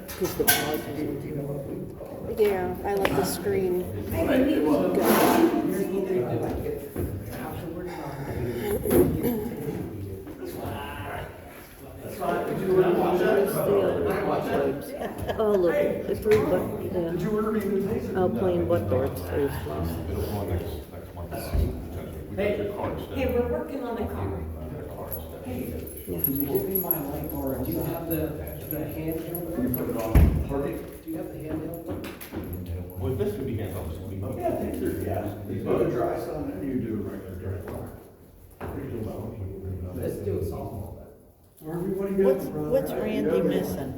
Because the pause is yeah, I like the screen. Oh, look, it's three butt, yeah. Oh, playing butt darts. It'll go on next month. Hey, we're working on the car. Hey, can you give me my light or do you have the handheld? Put it on. Perfect. Do you have the handheld one? Well, this would be hands on, this would be both. Yeah, take your gas. You put a dry sun and you do a regular dry fire. Let's do a softball bet. Harvey, what do you got? What's Randy missing?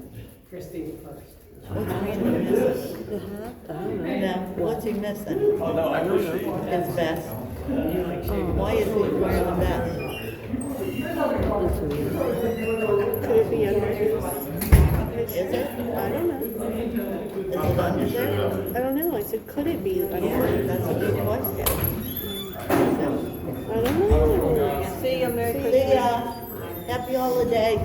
Christine first. What's Randy missing? The hat? I don't know. No, what's he missing? Oh, no, I appreciate it. His vest. Why is he wearing the vest? Could it be under his? Is it? I don't know. Is it under there? I don't know. I said, could it be under? That's a good question. I don't know. See you, Merry See Christmas. ya. Happy holiday.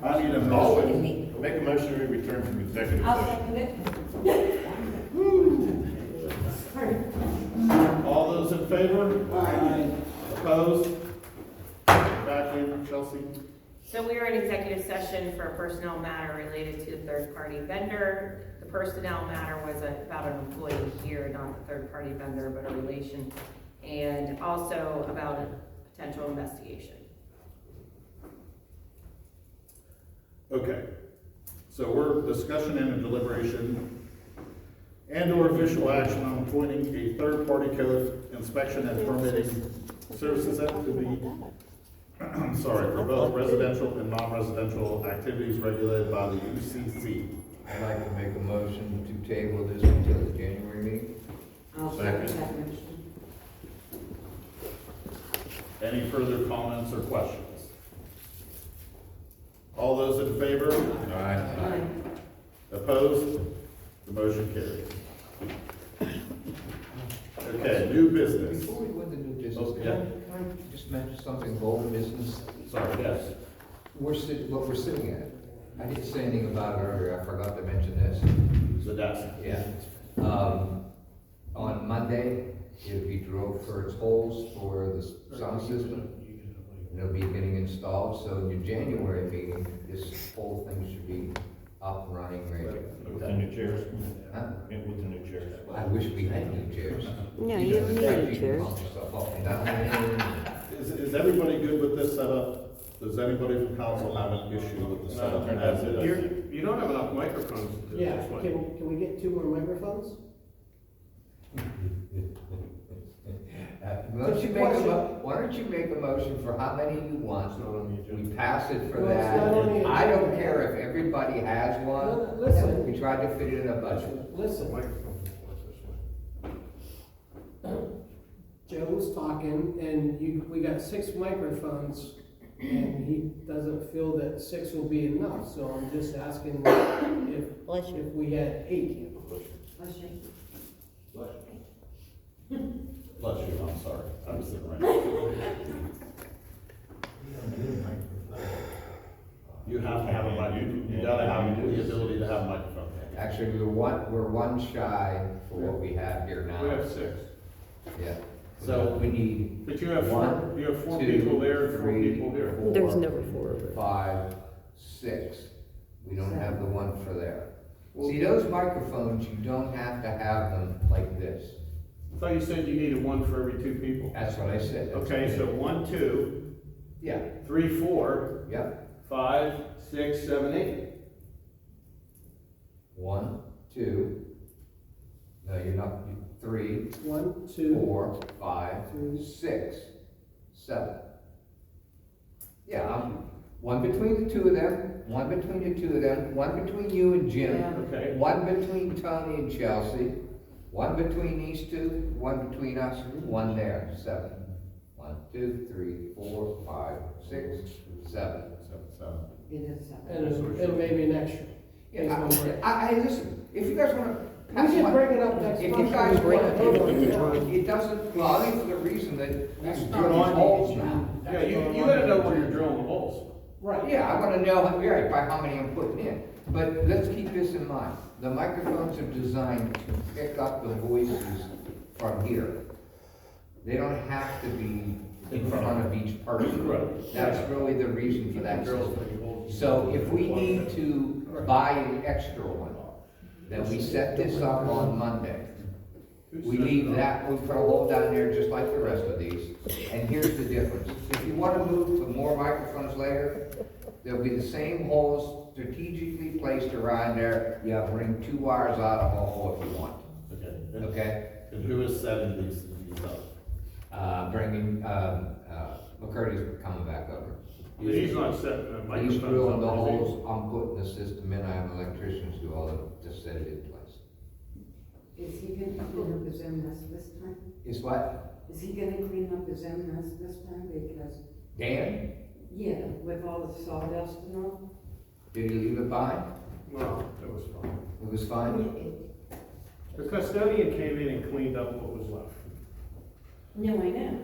I need a motion. Make a motion to return from executive I'll session. second it. All those in favor? Aye. Opposed? Back in, Chelsea. So we are in executive session for a personnel matter related to a third-party vendor. The personnel matter was about an employee here, not the third-party vendor, but a relation, and also about a potential investigation. Okay, so we're discussion and a deliberation and/or official action on appointing a third-party code inspection and permitting services that to be, I'm sorry, for both residential and non-residential activities regulated by the UCC. I'd like to make a motion to table this until the January meeting. I'll second that motion. Any further comments or questions? All those in favor? Aye. Opposed? The motion carries. Okay, new business. Before we go into new business, Oh, can yeah. I just mention something, old business? Sorry, yes. What we're sitting at. I didn't say anything about it earlier, I forgot to mention this. The desk. Yeah. On Monday, it'll be drilled for its holes for the sound system. And it'll be getting installed, so in your January meeting, this whole thing should be up, running, ready. With the new chairs? Huh? With the new chairs. I wish we had new chairs. Yeah, you don't need any chairs. Pump yourself up and down. Is everybody good with this setup? Does anybody from council have an issue with the setup as it is? You don't have enough microphones to do Yeah, this one. can we get 2 more microphones? Why don't you make a motion for how many you want? It's not on the agenda. We pass it for Well, it's that. not on the I don't agenda. care if everybody has one. No, listen. And we tried to fit it in a budget. Listen, Microphone was this way. Joe's talking and we got 6 microphones and he doesn't feel that 6 will be enough, so I'm just asking Bless you. if we had 8. Bless you. Bless you, I'm sorry. I was sitting right. You have to have a microphone. You gotta have the ability to have a microphone. Actually, we're one shy for what we have here now. We have 6. Yeah. So- we need But you have One, four two, people there and 4 three, people here. There's never 4 of it. 5, 6. We don't have the one for there. See, those microphones, you don't have to have them like this. I thought you said you needed one for every 2 people. That's what I said. Okay, so 1, 2, Yeah, 3, 4, yep. 5, 6, 7, 8. 1, 2. No, you're not. 3, 1, 2, 4, 5, 6, 7. Yeah, one between the 2 of them, one between the 2 of them, one between you and Jim, Okay. one between Tony and Chelsea, one between these 2, one between us, one there. 7. 1, 2, 3, 4, 5, 6, 7. It is seven. and maybe an extra. Yeah, I listen. If you guys want to. We can bring it up next If month. you guys Bring want it to, up later. it doesn't, well, only for the reason that That's you're not drilling on the holes agenda. now. Yeah, you gotta know where you're drilling the holes. Right. Yeah, I wanna know, right, by how many I'm putting in. But let's keep this in mind. The microphones are designed to pick up the voices from here. They don't have to be in front of each person. Right. That's really the reason for that system. So if we need to buy an extra one, then we set this up on Monday. We leave that, we put a hole down there just like the rest of these. And here's the difference. If you wanna move to more microphones later, there'll be the same holes strategically placed around there. You bring 2 wires out of a hole if you want, Okay. And- okay? And who is setting these up? Bringing, McCurdy's coming back over. He's not setting the He's microphones drilling the up, is he? holes, I'm putting the system in, I have electricians do all of it, just set it in place. Is he gonna clean up his own mess this time? Is what? Is he gonna clean up his own mess this time? Because, Dan, yeah, with all the sawdust and all. did he leave it behind? Well, it was fine. It was fine? The custodian came in and cleaned up what was left. No, I know,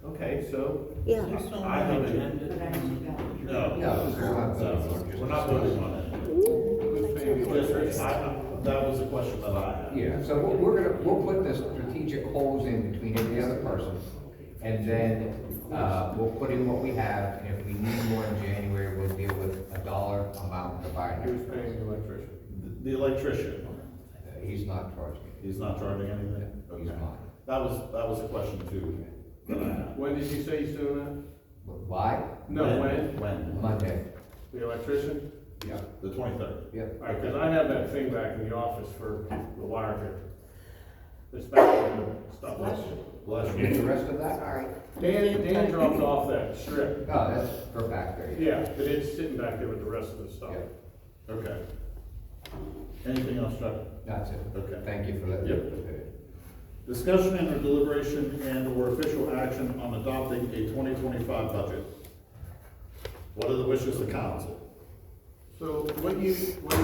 Okay, so Yeah, I haven't. but I forgot. No. No, it's not. We're not voting on it. That was a question that I had. Yeah, so we'll put the strategic holes in between every other person, and then, we'll put in what we have, and if we need more in January, we'll deal with a dollar amount to buy who's it. paying the electrician? The electrician, He's not charging it, he's not charging anything? he's Okay. not. That was a question too. that I had. When did you say he's doing But why? that? No, when? When? Monday. The electrician? Yeah. The 23rd. Yep. All right, because I have that thing back in the office for the wire here. This back stuff. Bless Get the you. rest of that? sorry. Dan dropped off that strip. Oh, that's for back there. Yeah, but it's sitting back there with the rest of the stuff. Yeah. Okay. Anything else, Chuck? That's it. Okay. Thank you for letting me. Yep. Discussion and or deliberation and or official action on adopting a 2025 budget. What are the wishes of council? So what you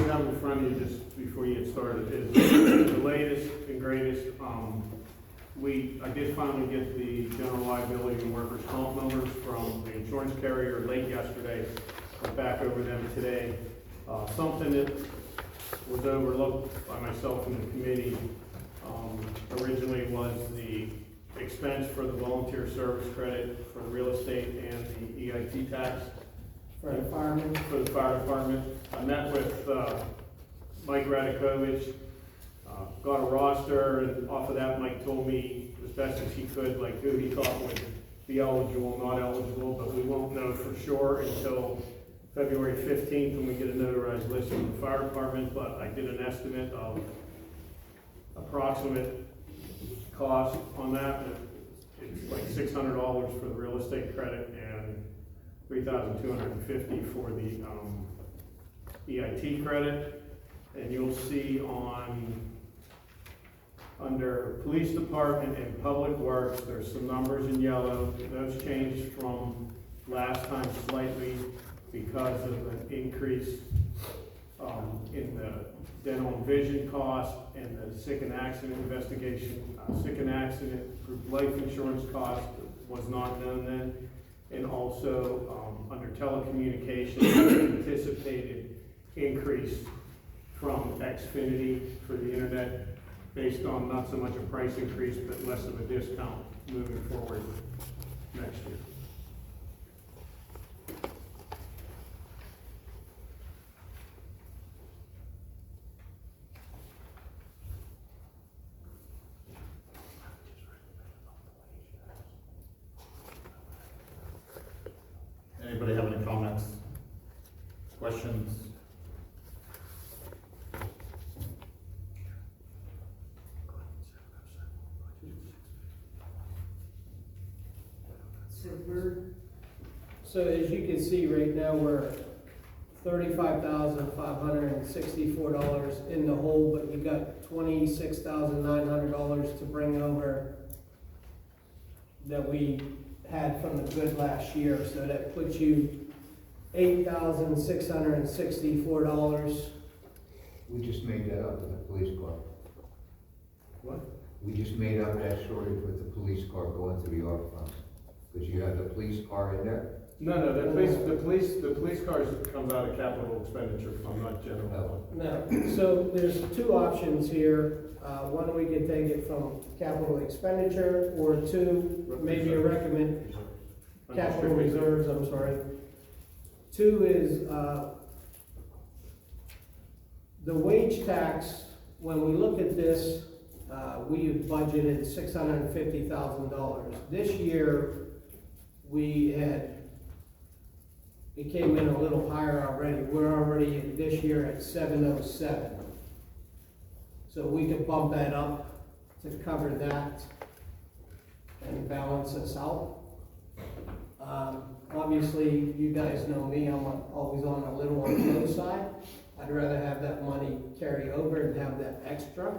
have in front of you, just before you get started, is the latest and greatest. I did finally get the general liability and workers' comp numbers from the insurance carrier late yesterday. Went back over them today. Something that was overlooked by myself and the committee, originally was the expense for the volunteer service credit for the real estate and the EIT tax. For the firemen. For the fire department. I met with Mike Radakovich, got a roster, and off of that, Mike told me as best as he could, like who he thought would be eligible, not eligible, but we won't know for sure until February 15th when we get a notarized list from the fire department, but I did an estimate of approximate cost on that. It's like $600 for the real estate credit and $3,250 for the EIT credit. And you'll see under police department and public works, there's some numbers in yellow. Those changed from last time slightly because of an increase in the dental and vision cost and the sick and accident investigation. Sick and accident group life insurance cost was not known then. And also, under telecommunications, anticipated increase from Xfinity for the internet based on not so much a price increase, but less of a discount moving forward next year. Anybody have any comments? Questions? So as you can see right now, we're $35,564 in the hole, but you got $26,900 to bring over that we had from the good last year, so that puts you $8,664. We just made that up with the police car. What? We just made up that shortage with the police car going through the ARP funds. Because you have the police car in there, No, the police cars comes out of capital expenditure fund, not general fund. No, so there's two options here. One, we can take it from capital expenditure, or two, maybe a recommend, capital reserves, I'm sorry. Two is, the wage tax, when we look at this, we have budgeted $650,000. This year, it came in a little higher already. We're already this year at 707. So we could bump that up to cover that and balance us out. Obviously, you guys know me, I'm always on a little on the low side. I'd rather have that money carry over and have that extra.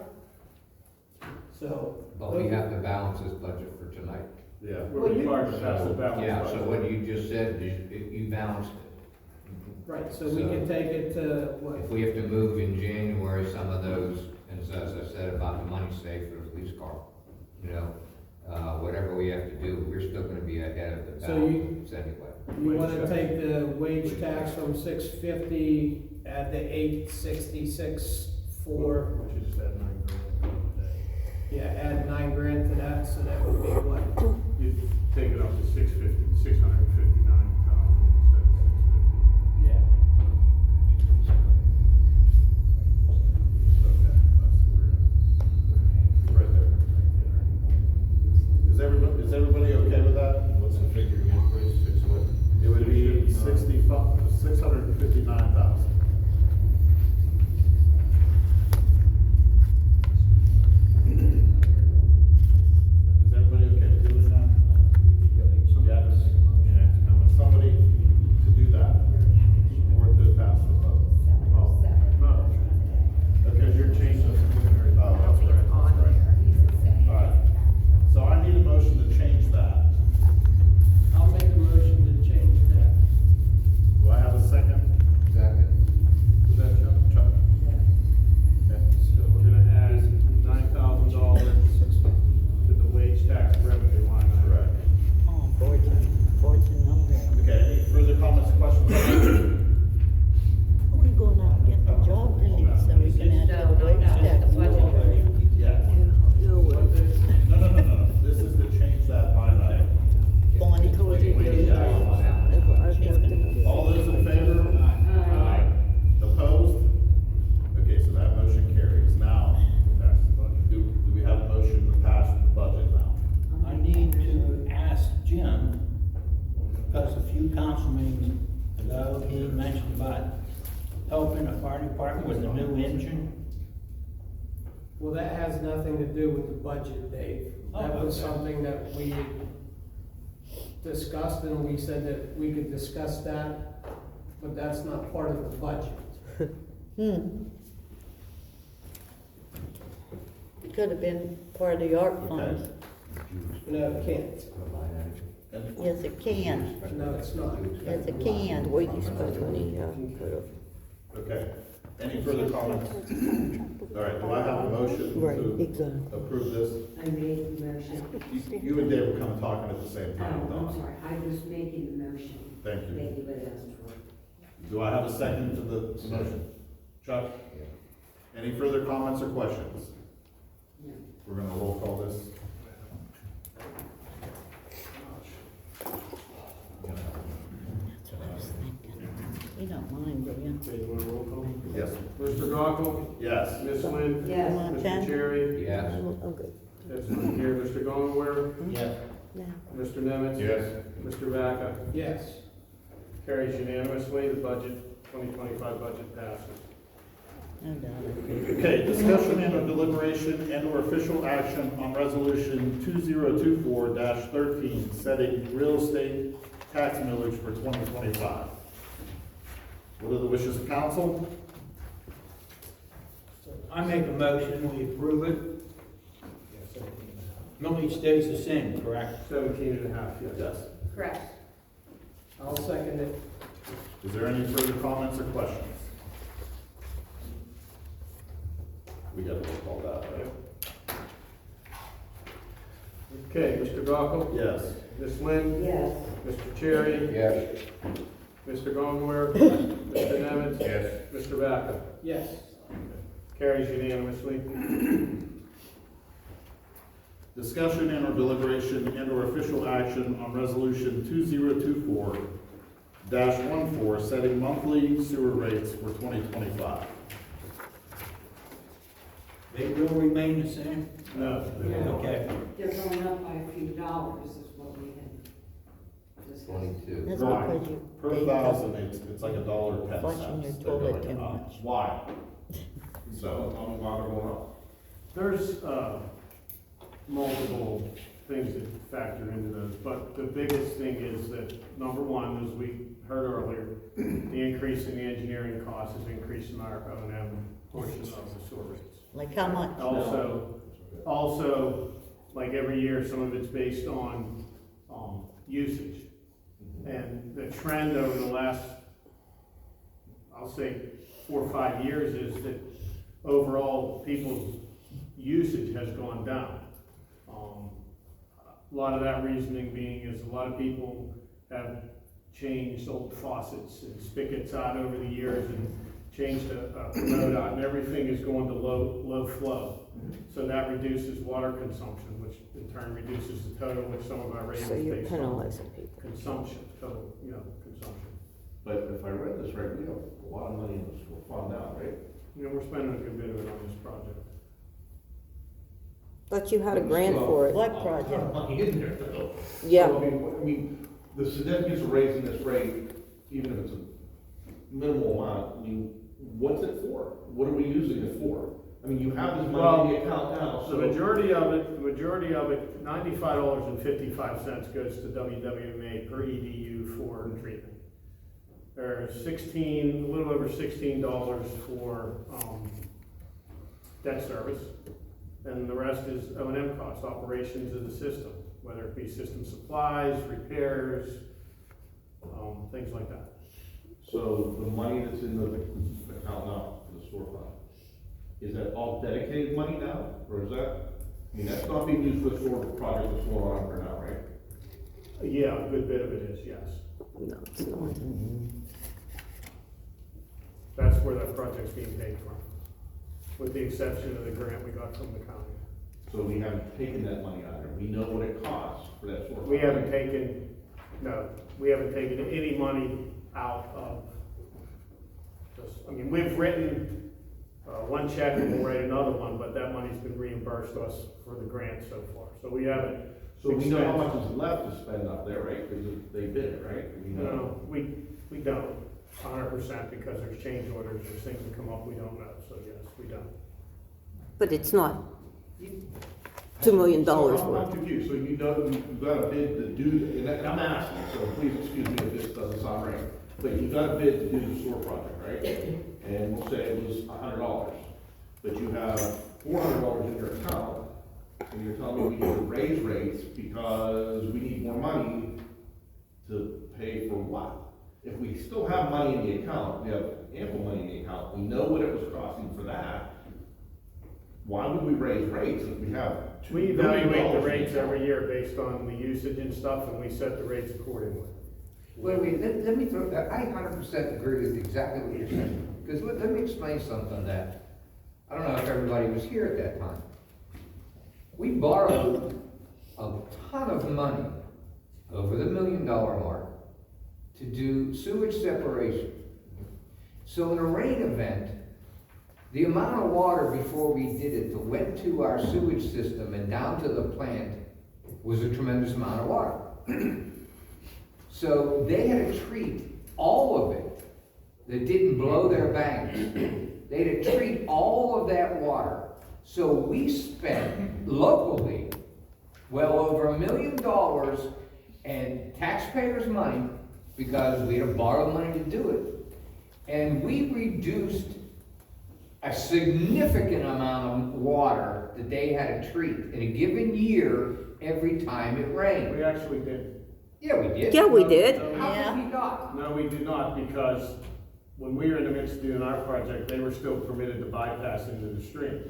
So. But we have to balance this budget for tonight. Yeah. We're required to pass the balance. Yeah, budget. so what you just said, you balanced it. Right, so we can take it to If what? we have to move in January, some of those, and so as I said about the money saved for the police car, you know, whatever we have to do, we're still gonna be ahead of the So you- balance anyway. You wanna take the wage tax from 650, add the 866 for, Which is at $9,000 a day. yeah, add 9 grand to that, so that would be what? You take it up to 659,000 instead of 650. Yeah. Okay, I see where you're at. Right there. Is everybody okay with that? What's the figure again, please? 6 what? It would be 659,000. Is everybody okay with doing that? Yes. Somebody to do that, or to pass the vote? Oh, no. Because you're changing the preliminary. Oh, that's right, all right. So I need a motion to change that. I'll make a motion to change that. Do I have a second? Second. Is that Chuck? Chuck. Okay. So we're gonna add $9,000 to the wage tax revenue line. item. Correct. Oh, fortune number. Okay, any further comments, questions? We going out and getting a job, really, so we can add to the wage tax. Yeah. No way. No. This is to change that line item. Bonnie told you. All those in favor? Aye. Opposed? Okay, so that motion carries. Now, Pass the budget. do we have a motion to pass the budget now? I need to ask Jim, because a few council meetings ago, he mentioned about helping the fire department with the new engine. Well, that has nothing to do with the budget, Dave. That Oh, was okay. something that we discussed, and we said that we could discuss that, but that's not part of the budget. It could have been part of the ARP funds. No, it can't. Yes, it can. No, it's not. Yes, it can. The way you spent money, Okay. Any further comments? All right, do I have a motion Right, to exactly. approve this? I made the motion. You and Dave were kind of talking at the same Oh, time, I'm Don. sorry, I was making the motion. Thank you. Thank you, but asked for. Do I have a second to the motion? Chuck? Any further comments or questions? No. We're gonna roll call this. That's what I was thinking. You don't mind, do you? Okay, you want a roll call? Yes. Mr. Gockel? Yes. Ms. Lynn? Yes. Want 10? Mr. Cherry? Yes. I'm good. That's not here. Mr. Goldware? Yes. Now, Mr. Nemitz? Yes. Mr. Vaca? Yes. Carries unanimously. The budget, 2025 budget passes. No doubt. Okay, discussion and or deliberation and or official action on resolution 2024-13, setting real estate tax millage for 2025. What are the wishes of council? I make a motion, we approve it. Millage stays the same, correct? 17 and a half, yes. Yes. Correct. I'll second it. Is there any further comments or questions? We got to roll call that, right? Okay, Mr. Gockel? Yes. Ms. Lynn? Yes. Mr. Charrie? Yes. Mr. Gongwer? Mr. Nemitz? Yes. Mr. Vaca? Yes. Carries unanimously. Discussion and or deliberation and or official action on resolution 2024-14, setting monthly sewer rates for 2025. They will remain the same? No. Okay. They're going up by a few dollars is what we had discussed. 22. That's Right. because you. Per they- thousand, it's like $1.10. Flushing your They're toilet going too up. much. Why? So, I'm not going up. There's multiple things that factor into those, but the biggest thing is that, number one, as we heard earlier, the increase in the engineering cost is increasing our O&M portion of the sewer rates. Like how much? Also, like every year, some of it's based on usage. And the trend over the last, I'll say, 4 or 5 years is that overall people's usage has gone down. A lot of that reasoning being is a lot of people have changed old faucets and spigots out over the years and changed a commode out, and everything is going to low flow. So that reduces water consumption, which in turn reduces the total, which some of our rates So you're based on penalizing people. consumption, total, consumption. But if I read this right, we have a lot of money in this fund now, right? We're spending a good bit of it on this project. But you had a grant for it. What A ton project? of money in there, though. Yeah. So, I mean, the significance of raising this rate, even if it's a minimal amount, I mean, what's it for? What are we using it for? I mean, you have this money in the account now, The so. majority of it, $95.55 goes to WWMA per EDU for treatment. There's a little over $16 for, debt service. And the rest is O&M costs, operations of the system, whether it be system supplies, repairs, things like that. So the money that's in the account now for the sewer fund, is that all dedicated money now, or is that, I mean, that's not being used for the sewer project that's going on for now, right? Yeah, a good bit of it is, yes. No, it's not. That's where that project's being paid from, with the exception of the grant we got from the county. So we haven't taken that money out of there, we know what it costs for that sewer. We project. haven't taken any money out of this. I mean, we've written one check and we'll write another one, but that money's been reimbursed to us for the grant so far. So we haven't. So we know how much is left to spend up there, right? Because they bid it, right? We know. No, we don't 100% because there's change orders, there's things that come up we don't know. So yes, we don't. But it's not $2 million So I'm worth. confused, so you know, you've got a bid to do, and I'm asking, so please excuse me if this doesn't sound right, but you've got a bid to do the sewer project, right? And we'll say it was $100, but you have $400 in your account, and you're telling me we need to raise rates because we need more money to pay for what? If we still have money in the account, we have ample money in the account, we know what it was costing for that, why would we raise rates if we have $2 We million evaluate the in rates account? every year based on the usage and stuff, and we set the rates accordingly. Wait, let me throw, I 100% agree with exactly what you're saying. Because let me explain something that, I don't know if everybody was here at that time. We borrowed a ton of money, over the $1 million mark, to do sewage separation. So in a rain event, the amount of water before we did it that went to our sewage system and down to the plant was a tremendous amount of water. So they had to treat all of it that didn't blow their banks. They had to treat all of that water. So we spent locally well over $1 million and taxpayers' money because we had to borrow money to do it. And we reduced a significant amount of water that they had to treat in a given year every time it rained. We actually did. Yeah, we did. Yeah, we did. How could we not? No, we did not, because when we were in the midst of doing our project, they were still permitted to bypass into the stream.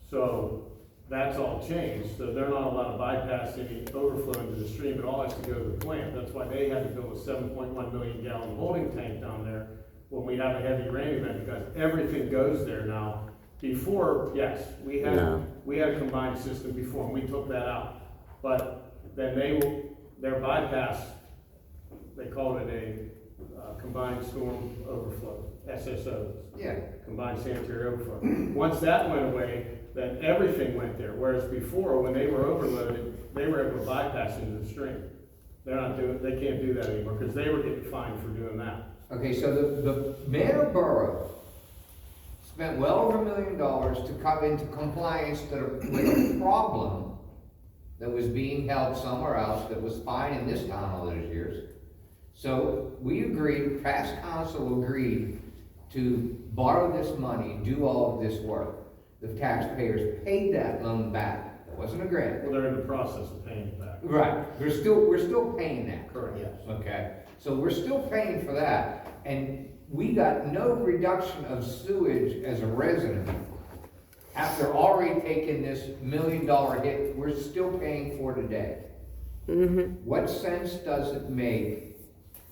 So that's all changed, so they're not allowed to bypass any overflow into the stream, it all has to go to the plant. That's why they had to build a 7.1 million gallon holding tank down there when we have a heavy rain event, because everything goes there now. Before, yes, we had a combined system before, and we took that out. But then their bypass, they called it a combined storm overflow, SSO. Yeah. Combined sanitary overflow. Once that went away, then everything went there, whereas before, when they were overloaded, they were able to bypass into the stream. They can't do that anymore, because they were getting fined for doing that. Okay, so the Manor Borough spent well over $1 million to come into compliance with a problem that was being held somewhere else that was fine in this town all those years. So we agreed, past council agreed to borrow this money, do all of this work. The taxpayers paid that loan back. It wasn't a grant. Well, they're in the process of paying it back. Right, we're still paying that. Correct. Yes. Okay, so we're still paying for that, and we got no reduction of sewage as a resident. After already taking this $1 million hit, we're still paying for today. What sense does it make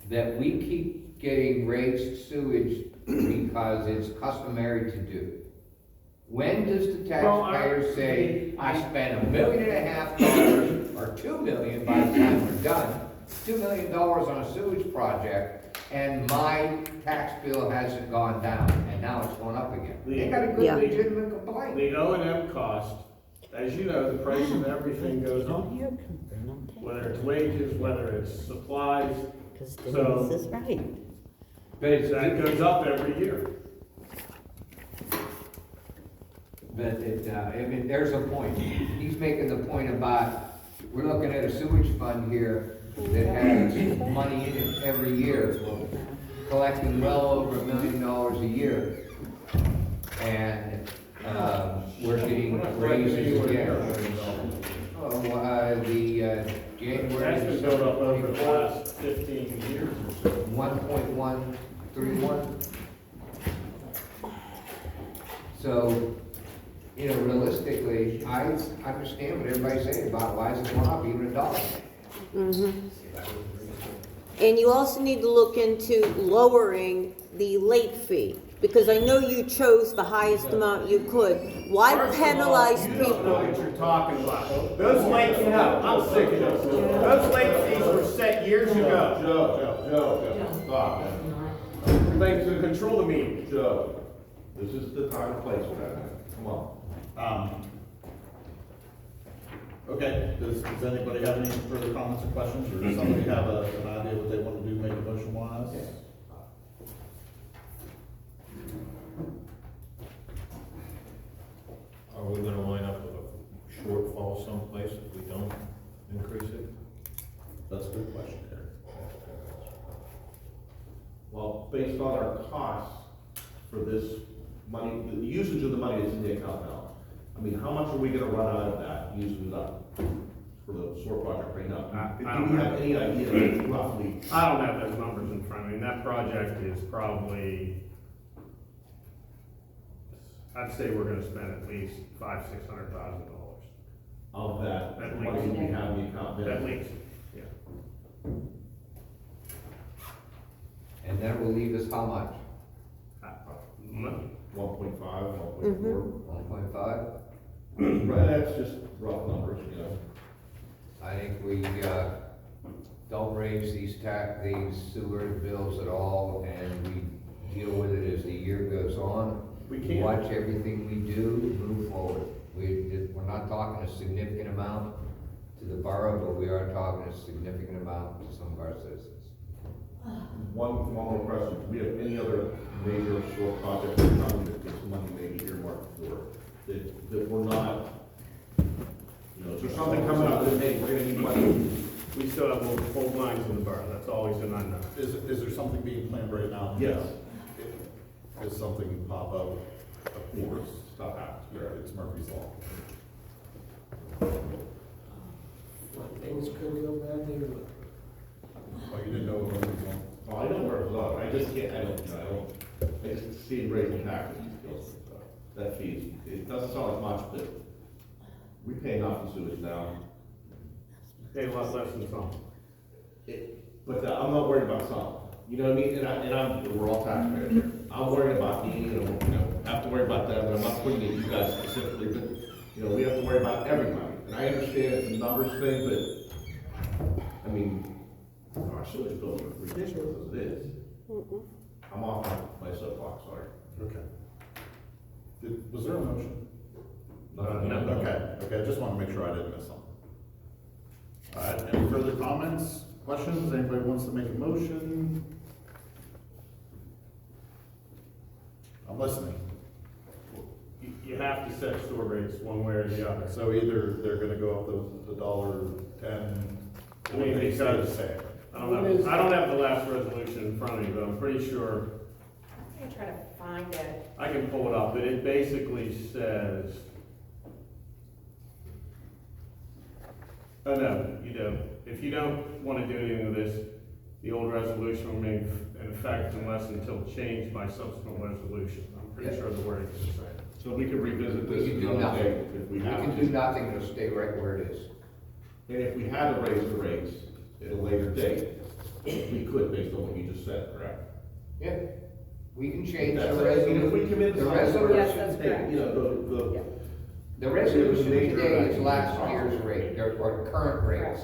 that we keep getting raised sewage because it's customary to do? When does the taxpayer say, I spent $1.5 million or $2 million by the time we're done, $2 million on a sewage project, and my tax bill hasn't gone down, and now it's going up again? They got a good legitimate complaint. The O&M cost, as you know, the price of everything goes up. Whether it's wages, whether it's supplies, Because So- Denise is right. But that goes up every year. I mean, there's a point. He's making the point about, we're looking at a sewage fund here that has money in it every year, collecting well over $1 million a year. And, we're getting raises again. January. That's been built up over the last 15 years or so. 1.131. So, you know, realistically, I understand what everybody's saying about why is it going up even $1. And you also need to look into lowering the late fee, because I know you chose the highest amount you could. Why penalize You don't know people? what you're talking about. Those late fees, I'm sick of this. Those late fees were set years ago. Joe, stop, man. Thanks to control the meeting. Joe, this is the time and place for that, man. Come on. Okay, does anybody have any further comments or questions, or does somebody have an idea what they want to do, make a motion wise? Are we gonna line up with a shortfall someplace if we don't increase it? That's a good question, Terry. Well, based on our costs for this money, the usage of the money that's in the account now, I mean, how much are we gonna run out of that, using it up for the sewer project right now? Do you have any idea roughly? I don't have those numbers in front of me. That project is probably, I'd say we're gonna spend at least $500,000-600,000. Of that At money least. we have in the account now? At least, yeah. And that will leave us how much? 1.5, 1.4? 1.5? Right, that's just rough numbers, you know. I think we, don't raise these sewer bills at all, and we deal with it as the year goes on. We can't. Watch everything we do, move forward. We're not talking a significant amount to the borough, but we are talking a significant amount to some of our citizens. One more question, do we have any other major sewer projects in town that this money may be earmarked for, that we're not, you know, is there something coming up that, hey, we're gonna need money? We still have old lines in the borough. That's always an unknown. Is there something being planned right now? Yes. Does something pop up? Of course, Stuff happens. yeah, it's Murphy's Law. Things could go bad there, but Oh, you didn't know what Murphy's Law? Well, I know where it's at, I just can't, I just see it raising taxes, that fees, it doesn't sound like much, but We pay enough for sewage now. Pay a lot less than some. But I'm not worried about some, you know what I mean? And we're all taxpayers here. I'm worried about me, have to worry about them, but I'm not putting it you guys specifically, but, we have to worry about everybody. And I understand it's a numbers thing, but, I mean, our sewage bills are ridiculous as it is. I'm off my soapbox, sorry. Okay. Was there a motion? No. Okay, I just want to make sure I didn't miss something. All right, any further comments, questions? Anybody wants to make a motion? I'm listening. You have to set sewer rates one way or the other. So either they're gonna go up the $1.10, I mean, they because- say. I don't have the last resolution in front of me, but I'm pretty sure, I'm gonna try to find it. I can pull it up, but it basically says, oh no, you don't. If you don't wanna do anything with this, the old resolution will remain in effect unless until changed by subsequent resolution. I'm pretty sure the wording is the same. So we can revisit We this can do another day nothing. if we We have can to. do nothing, it'll stay right where it is. And if we had to raise the rates at a later date, we could based on what you just said, correct? Yeah, we can change That's the it. I mean, if we resolution. commit The to Yes, something, that's resolution, correct. the resolution Major today is action. last year's rate, or current rates.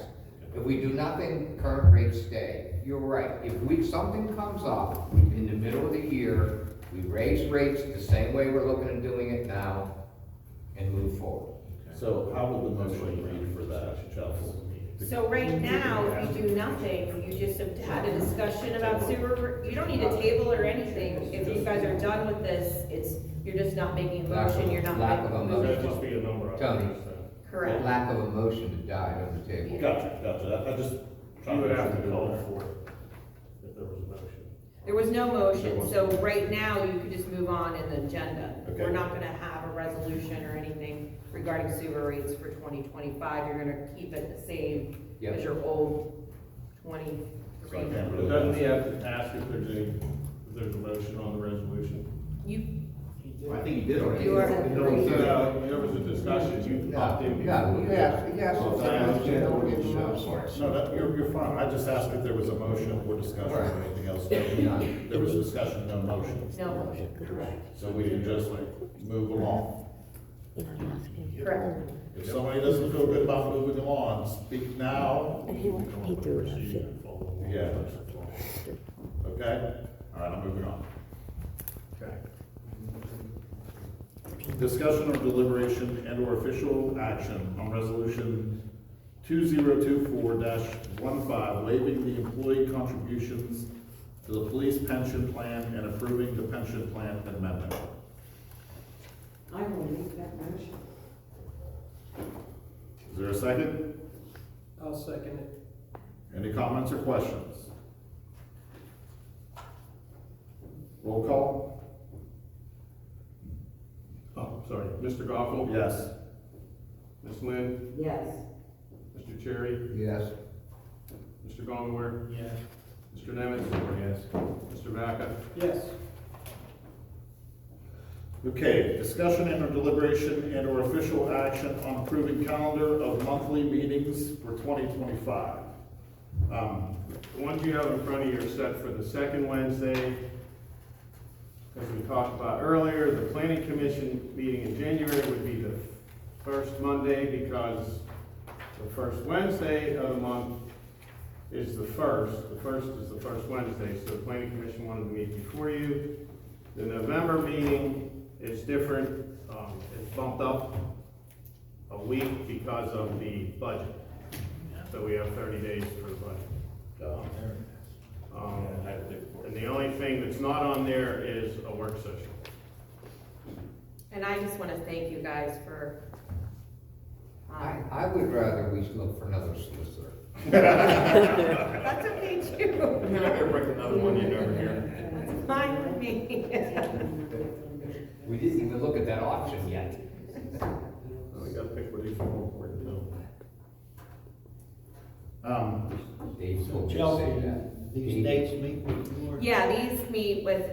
If we do nothing, current rates stay. You're right, if something comes up in the middle of the year, we raise rates the same way we're looking at doing it now and move forward. So how would the motion read for that, Chelsea? So right now, if you do nothing, you just have had a discussion about sewer, you don't need a table or anything. If you guys are done with this, you're just not making a motion, you're not Lack of a moving That'd motion. just be a number. I Tony. think, so. Correct. Lack of a motion to die on the table. Gotcha, I just. You would have to call for it if there was a motion. There was no motion, so right now you could just move on in the agenda. Okay. We're not gonna have a resolution or anything regarding sewer rates for 2025. You're gonna keep it the same Yep. as your old So I 23. can't But really doesn't he ask. have to ask if there's a motion on the resolution? You, I think you did already. You are- There was a discussion, you popped in. No, you asked. No, you're fine, I just asked if there was a motion or discussion or anything else. None. There was discussion, no motion. no motion, So we can just move along. correct. If somebody doesn't feel good about moving along, speak now. Yeah. Okay? All right, I'm moving on. Okay. Discussion or deliberation and or official action on resolution 2024-15, waiving the employee contributions to the police pension plan and approving the pension plan amendment. I will make that motion. Is there a second? I'll second it. Any comments or questions? Roll call? Oh, sorry, Mr. Goffel? Yes. Ms. Lynn? Yes. Mr. Charrie? Yes. Mr. Gongwer? Yes. Mr. Nemitz? Yes. Mr. Vaca? Yes. Okay, discussion and or deliberation and or official action on approving calendar of monthly meetings for 2025. The ones you have in front of you are set for the second Wednesday. As we talked about earlier, the planning commission meeting in January would be the first Monday because the first Wednesday of the month is the first. The first is the first Wednesday, so the planning commission wanted to meet before you. The November meeting is different. It's bumped up a week because of the budget. So we have 30 days for the budget. And the only thing that's not on there is a work session. And I just wanna thank you guys for, I would rather we look for another solicitor. that's okay too. You're not gonna break another one you never hear. That's fine with me. We didn't even look at that option yet. We gotta pick what is more important though. Dave told me to say Chelsea, that. these dates meet with the board? Yeah, these meet with,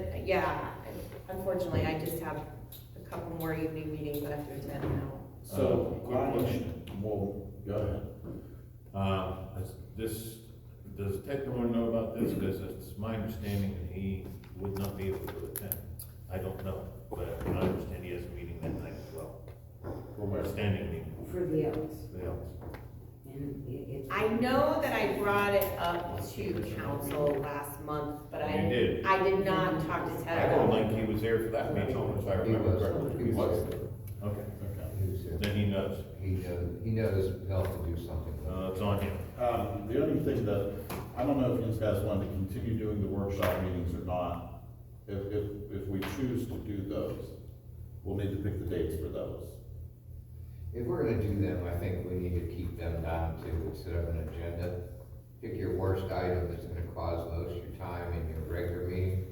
unfortunately, I just have a couple more evening meetings I have to attend now. So, quick question. well, go ahead. Does Ted Norton know about this? Because it's my understanding that he would not be able to attend. I don't know, but I understand he has a meeting that night as well. Or a standing meeting. For the others. The else. And it's. I know that I brought it up to council last month, but You did. I did not talk to Ted I don't about it. think he was there for that meeting, if I remember correctly. He was. Okay, He was there. then he knows. He knows how to do something. It's on him. The only thing that, I don't know if you guys want to continue doing the workshop meetings or not. If we choose to do those, we'll need to pick the dates for those. If we're gonna do them, I think we need to keep them down to, instead of an agenda, pick your worst item that's gonna cause most of your time in your regular meeting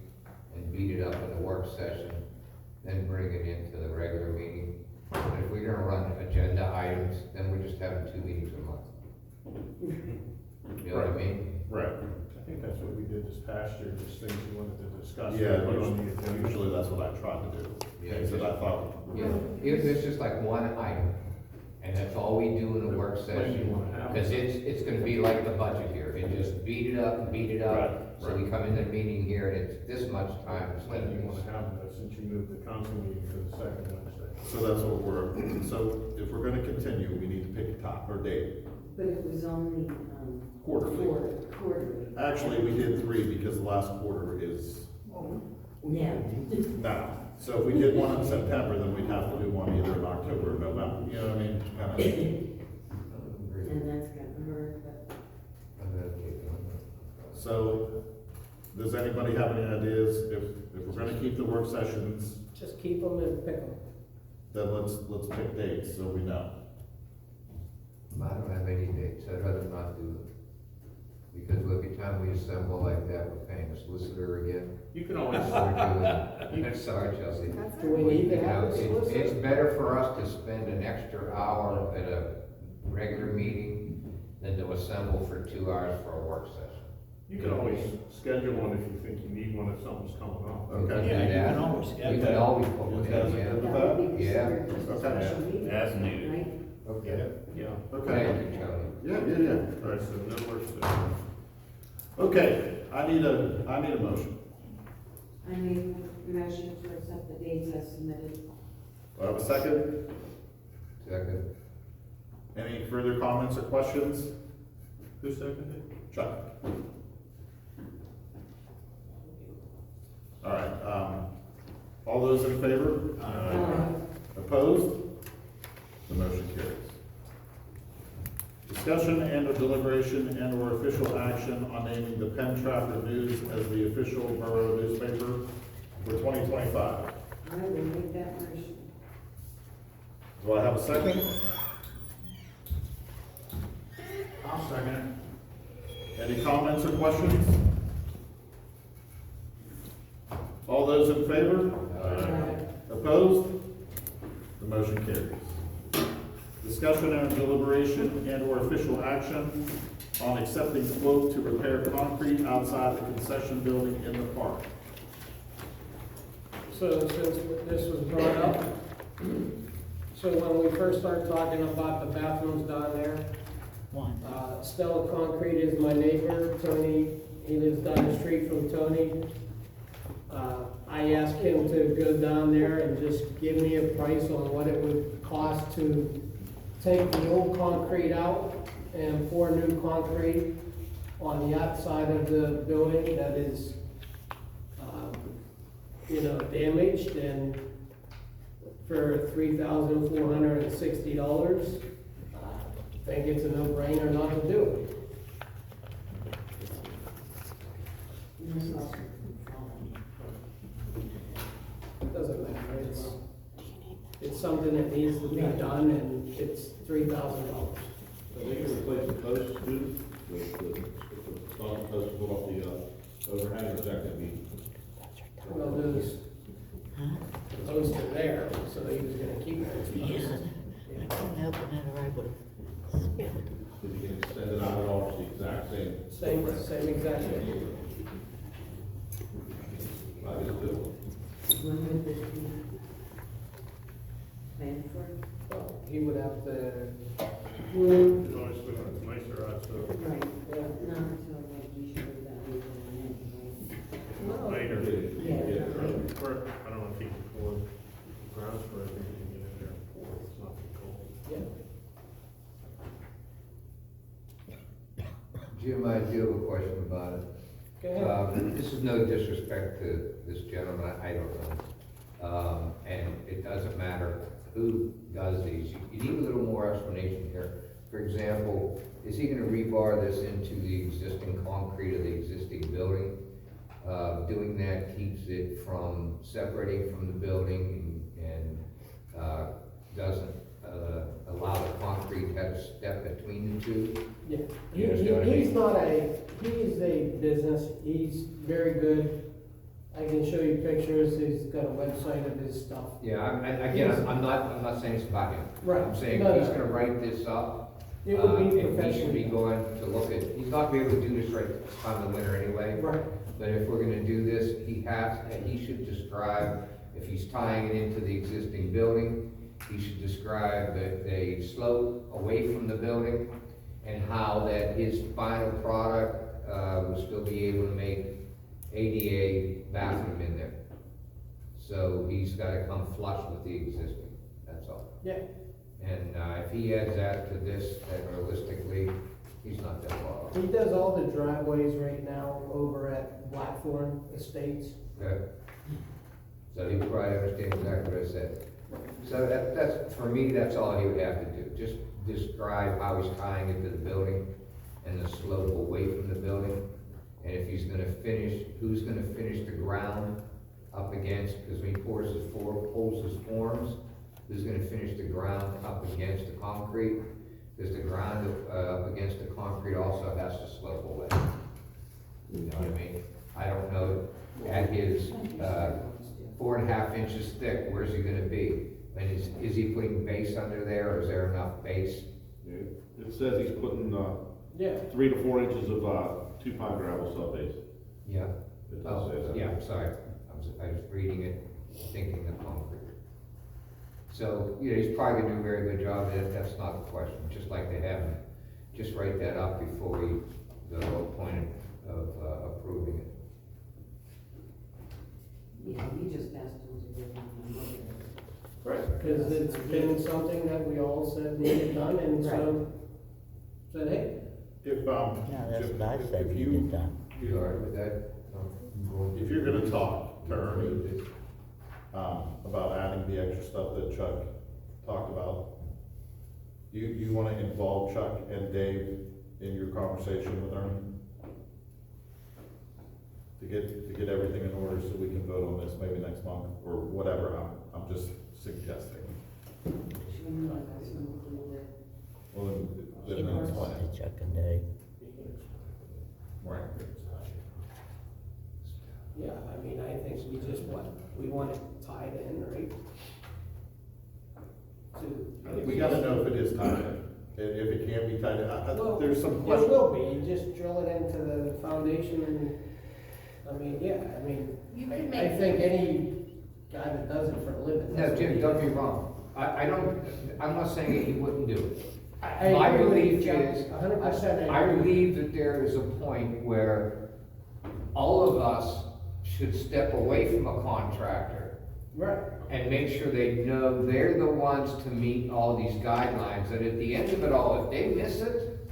and beat it up in the work session, then bring it into the regular meeting. And if we're gonna run agenda items, then we're just having 2 meetings a month. You know what I mean? Right. I think that's what we did this past year, just things we wanted to discuss. Yeah, Put on the agenda. usually that's what I try to do. Yeah. Things that I thought. You know, if it's just like one item, and that's all we do in a work When you session, wanna have because it. it's gonna be like the budget here, and just beat it up, beat it Right, up. So we come in the meeting here, and it's this much time instead When do you of want to have that, since you moved the council meeting to the second Wednesday? So that's what so if we're gonna continue, we need to pick a time or date. But it was only, Quarterly. Quarterly. Actually, we did 3 because the last quarter is, Yeah. no. So if we did one in September, then we'd have to do one either in October or November, you know what I mean? Kind of. And that's gonna hurt, but. So, does anybody have any ideas, if we're gonna keep the work sessions, Just keep them and pick them. then let's pick dates so we know. I don't have any dates, I'd rather not do them. Because every time we assemble like that, we're paying a solicitor again. You can always, I'm sorry, Chelsea. Do we need to You know, have a it's solicitor? better for us to spend an extra hour at a regular meeting than to assemble for 2 hours for a work session. you can always schedule one if you think you need one, if something's coming up. Okay. Yeah, you can always You schedule. can always put You one guys in, are good yeah. with That would be Yeah. considered just a Okay. special meeting. As needed. Right? Okay. Yeah. Okay. Thank you, Charlie. Yeah. All right, so no work session. Okay, I need a motion. I made a motion to accept the dates as submitted. Do I have a second? Second. Any further comments or questions? Who seconded? Chuck? All right, all those in favor? Opposed? The motion carries. Discussion and or deliberation and or official action on naming the Penn Trafford News as the official borough newspaper for 2025. I will make that motion. Do I have a second? I'll second Any comments or questions? All those in favor? Opposed? The motion carries. Discussion and deliberation and or official action on accepting quote to repair concrete outside the concession building in the park. So since this was brought up, so when we first started talking about the bathrooms down there, One. Stella Concrete is my neighbor, Tony, he lives down the street from Tony. I asked him to go down there and just give me a price on what it would cost to take the old concrete out and pour new concrete on the outside of the building that is, damaged, and for $3,460. I think it's a no-brainer not to do it. It doesn't matter, it's something that needs to be done, and it's $3,000. So they can replace the posts too, the stone posts go off the overhang, or is that gonna be? Well, those posts are there, so he was gonna keep those Yeah, posts. I couldn't open it or I would have spilled it. If you can extend it out at all, it's the exact same. Same exact thing. I just do. When would this be planned for? Well, he would have to, It's always been a nicer outside. Right, yeah. not until like we should have that weekend, Later. Yeah. Or, I don't know if he can pour grounds for it, he can get in there and pour, it's not cold. Yeah. Jim, I do have a question about it. Go ahead. This is no disrespect to this gentleman, I don't know. And it doesn't matter who does these, you need a little more explanation here. For example, is he gonna rebar this into the existing concrete of the existing building? Doing that keeps it from separating from the building and doesn't allow the concrete to have a step between the two? Yeah, You understand what I he's mean? not he's a business, he's very good. I can show you pictures, he's got a website of his stuff. Yeah, I'm not saying it's about him. Right. I'm saying No, he's no. gonna write this up. It would be And he should be professional. going to look at, he's not gonna be able to do this right this time of the winter anyway. Right, But if we're gonna do this, he should describe, if he's tying it into the existing building, he should describe the slope away from the building and how that his final product, will still be able to make ADA bathroom in there. So he's gotta come flush with the existing, that's all. yeah, And, if he adds that to this, then realistically, he's not that far off. he does all the driveways right now over at Blackthorn Estates. Okay. So he probably understands exactly what I said. So that's, for me, that's all he would have to do, just describe how he's tying it to the building and the slope away from the building. And if he's gonna finish, who's gonna finish the ground up against, because when he pulls his forms, who's gonna finish the ground up against the concrete? Because the ground up against the concrete also has to slope away. You know what I mean? I don't know, at his, 4.5 inches thick, where's he gonna be? And is he putting base under there, or is there enough base? It says he's putting, Yeah, 3 to 4 inches of, 2-pound gravel subbase. Yeah. It does say that. Yeah, I'm sorry, I was reading it, thinking of concrete. So, yeah, he's probably gonna do a very good job, that's not the question, just like to have him, just write that up before we go to the point of approving it. Yeah, we just asked him to get on right, because it's been something that we all said needed done, and so, said, hey, If, No, that's Jim, what I said if we you, did that. You all right with that? No? if you're gonna talk to Ernie, about adding the extra stuff that Chuck talked about, you wanna involve Chuck and Dave in your conversation with Ernie? To get everything in order so we can vote on this maybe next month, or whatever, I'm just suggesting. Should we like also include it? Well, He then knows that's what fine. to check a day. Right. yeah, I mean, I think we want it tied in, right? We gotta know if it is tied in, if it can be tied in. Well, There's some it questions. will be, you just drill it into the foundation and, I mean, yeah, I mean, You I can I make- think any guy that does it for a living. No, that's Jim, what he don't does. be wrong, I'm not saying he wouldn't do it. I My agree with you, belief Chuck. is, 100% I agree. believe that there is a point where all of us should step away from a contractor Right, and make sure they know they're the ones to meet all these guidelines, that at the end of it all, if they miss it,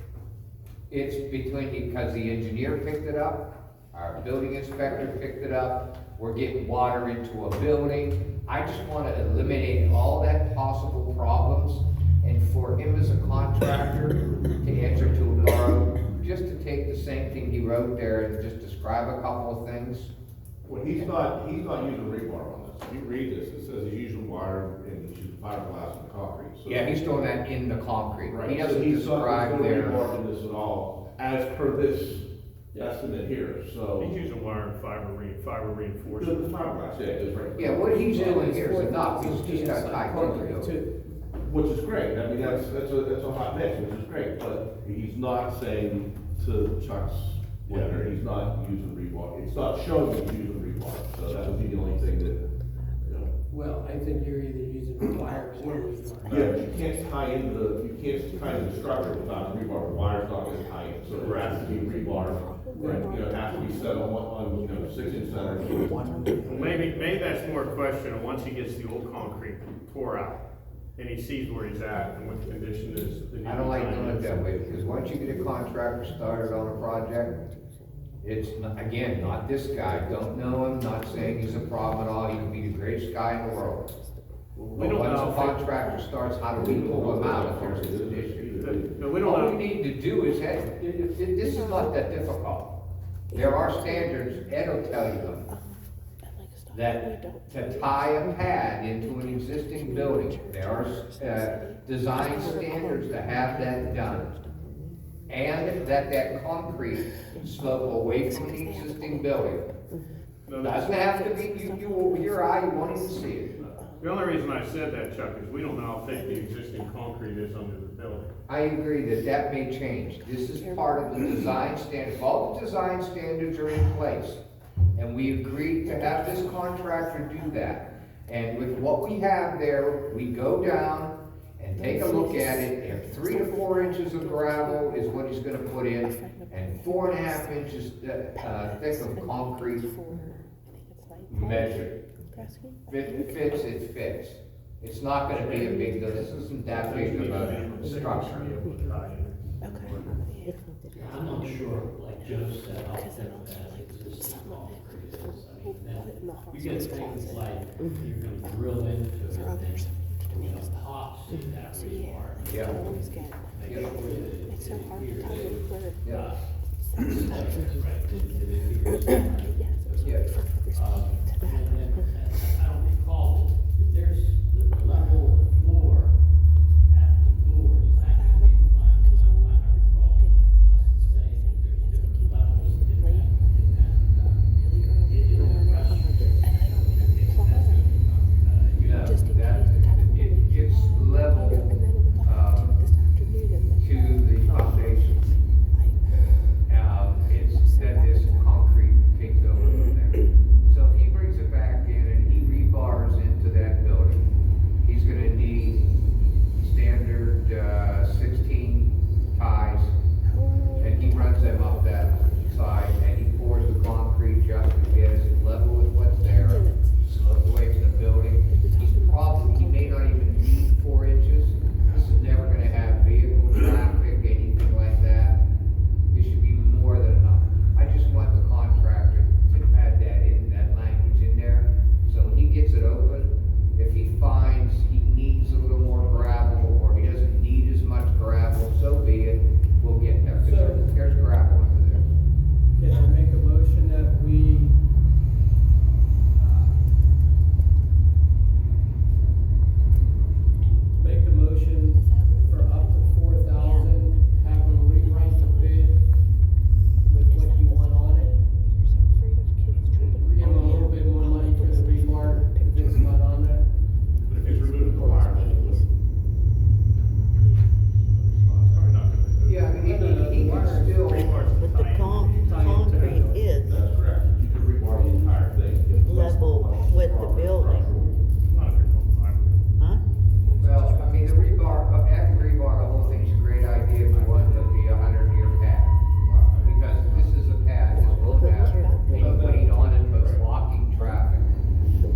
it's because the engineer picked it up, our building inspector picked it up, we're getting water into a building. I just wanna eliminate all that possible problems, and for him as a contractor to answer to Laura, just to take the same thing he wrote there and just describe a couple of things. Well, he's not using rebar on this. If you read this, it says he's using wire and he's using fiberglass and concrete. So- Yeah, he's doing that in the concrete. Right, He so doesn't he's not describe gonna there. rebar in this at all, as per this estimate here, so. He's using wire and fiber The reinforcement. fiberglass, yeah, is right. Yeah, what he's doing here is It's enough, for- he's just got it's tight concrete into it. too. Which is great, I mean, that's a hot mix, which is great, but he's not saying to Chuck's winner, he's not using rebar, it's not showing he's using rebar, so that would be the only thing that, you know. Well, I think you're either using wire or rebar. Yeah, but you can't tie into the structure without a rebar, the wire's not gonna tie in, so there has to be rebar, and, it has to be set on 6-inch centers. Maybe that's more a question of once he gets the old concrete tore out, and he sees where he's at and what the condition is. then he I don't like can doing it that way, because once you get a contractor started on a project, it's, again, not this guy, don't know him, not saying he's a problem at all, he can be the greatest guy in the world. We But don't once know a if contractor starts, how do we pull him out if there's an issue? No, we don't All we know. need to do is, this is not that difficult. There are standards, Ed will tell you them, that to tie a pad into an existing building, there are design standards to have that done. And that concrete slope away from the existing building. No, Doesn't have to be, with your eye, you won't even see it. The only reason I said that, Chuck, is we don't know how thick the existing concrete is under the building. I agree that may change. This is part of the design standard. All the design standards are in place. And we agreed to have this contractor do that. And with what we have there, we go down and take a look at it. If 3 to 4 inches of gravel is what he's gonna put in, and 4.5 inches thick of concrete measured. If it fits, it fits. It's not gonna be a big deal. This isn't that big of a structure. I'm not sure, like Joe said, how thick that existing concrete is. I mean, then you get things like, you're gonna drill into it and, epoxy that rebar. Yeah. Make sure that it adheres. Yeah. Yeah. And then, I don't recall, if there's the level of the floor at the doors, that can be defined, I don't recall us saying that there's different levels in that it gets level, to the foundation. It's that this concrete takes over from there. So if he brings it back in and he rebars into that building, he's gonna need standard, 16 ties, and he runs them up that side, and he pours the concrete just to get as level with what's there, slope away from the building. He may not even need 4 inches. This is never gonna have vehicle traffic, anything like that. It should be more than enough. I just want the contractor to add that language in there, so when he gets it open, if he finds he needs a little more gravel, or he doesn't need as much gravel, so be it, we'll get there, 'cause there's gravel under there. Can I make a motion that we make the motion for up to 4,000, have them rewrite the bid with what you want on it? Give them a little bit more money for the rebar if it's not on there? But if he's removing the wire, then you would. It's probably not gonna be. Yeah, I mean, he can still, But the concrete is That's correct, you could rebar the entire thing. level with the building, huh? well, I mean, the rebar, adding rebar, the whole thing's a great idea if you want it to be a 100-year pad. Because this is a pad, this will have a weight on it, but blocking traffic.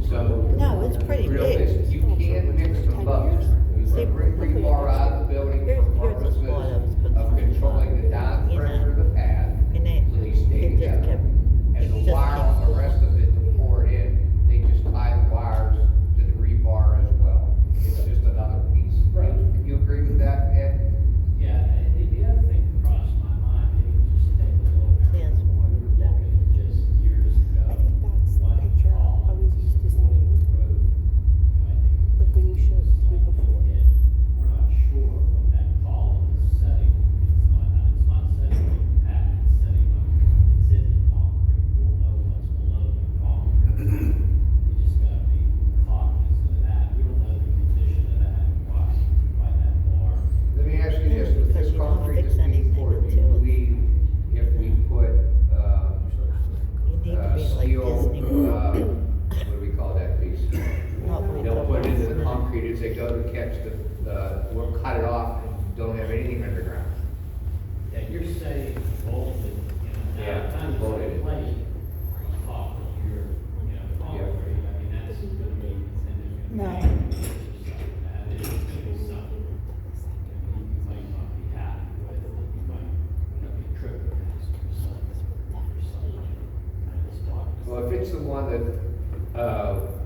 So. No, it's pretty big. You can mix them both. You can bring rebar out of the building for Here's a purposes spot of controlling the down pressure of the pad, And it, so they stay it just together. kept, And the just wire kept on the rest of it to pour it in, they just tie the wires to the rebar as well. It's just another piece. Right. You agree with that, Ed? Yeah, the other thing crossed my mind, maybe just take a look. Yes. We were looking at just years ago. I think that's the one picture I called always used to see. Supporting the Road. And I think Like when you showed me slightly before. hit. We're not sure what that column is setting. It's not setting on the pad, it's setting on, it's in the concrete. We'll know what's below the concrete. You just gotta be cognizant of that. We don't know the condition of that, why that bar. Let me ask you this, with Because this you don't concrete fix that's being anything poured, do you until- believe if we put, you need to be like steel, Disney what World. do we call that piece? Not really They'll put it into the covered. concrete as they go to catch the we'll cut it off and don't have anything underground. Yeah, you're saying bolted, Yeah, now, time bolted. to play off of your, concrete, I mean, that's gonna be, and No. that is gonna be something you might not be happy with, you might, be tripping hazard or something. That's why. Well, if it's the one that,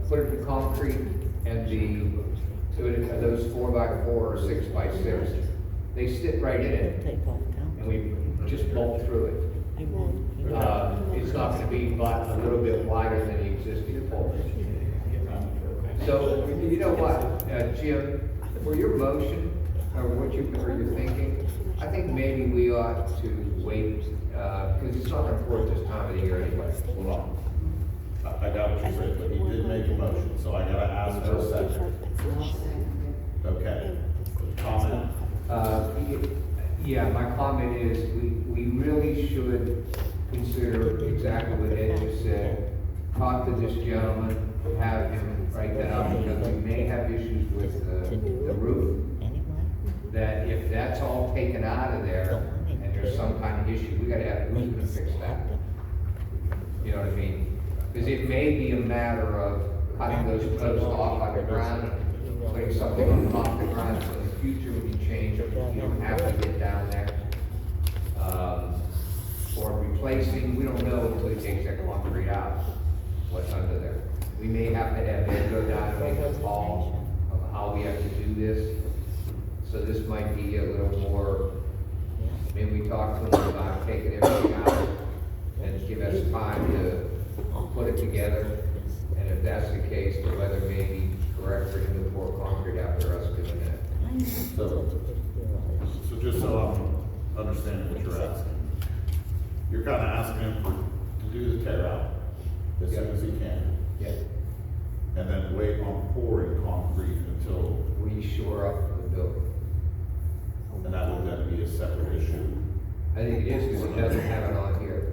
put it in concrete and those 4x4 or 6x6, they sit right in it, Take off and we just bolt through it. It's not gonna be but a little bit wider than the existing pole. So, you know what, Jim, for your motion, or you're thinking, I think maybe we ought to wait, because it's not gonna pour this time of the year anyway. Hold on. I got what you're saying, but he did make a motion, so I gotta ask for a second. I'll second Okay. Comment? Yeah, my comment is, we really should consider exactly what Ed just said. Talk to this gentleman, have him write that out, because we may have issues with the roof. Anyway. That if that's all taken out of there, and there's some kind of issue, we gotta have, who's gonna fix that? You know what I mean? Because it may be a matter of cutting those posts off on the ground, putting something on top of the ground, so in the future we can change it, you don't have to get down there. Or replacing, we don't know until he takes that concrete out, what's under there. We may have to have Ed go down and make a call of how we have to do this. So this might be a little more, maybe we talk to him about taking everything out and give us time to put it together. And if that's the case, the weather may be correct for him to pour concrete after us doing that. So just so I'm understanding what you're asking, you're kind of asking him to do the tear out as soon as he can, Yeah, and then wait on pouring concrete until, we shore up the building. and that would then be a separate issue. I think it is, because it doesn't have it on here.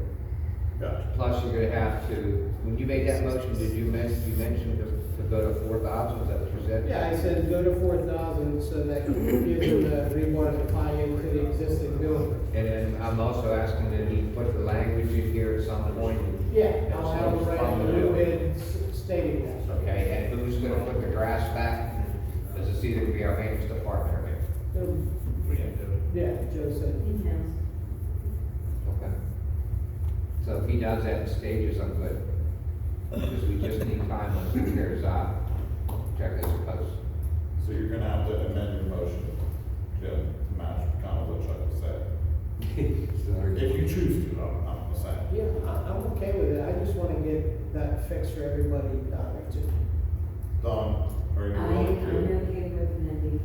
Gotcha. Plus, you're gonna have to, when you made that motion, did you mention to go to 4,000, is that what you said? Yeah, I said go to 4,000 so that you give them the rebar to tie into the existing building. And then I'm also asking that he put the language in here at some point. Yeah, I'll have them write a new bid stating that. Okay, and who's gonna put the grass back? Does it either be our maintenance department or me? Yeah, Joe said. Okay. So if he does that in stages, I'm good. Because we just need time once he clears out, check this post. So you're gonna have to amend your motion, Jim, to match kind of what Chuck said. If you choose to, I'm saying. Yeah, I'm okay with it. I just want to get that fixed for everybody down there too. Don, are you I'm willing to? okay with amending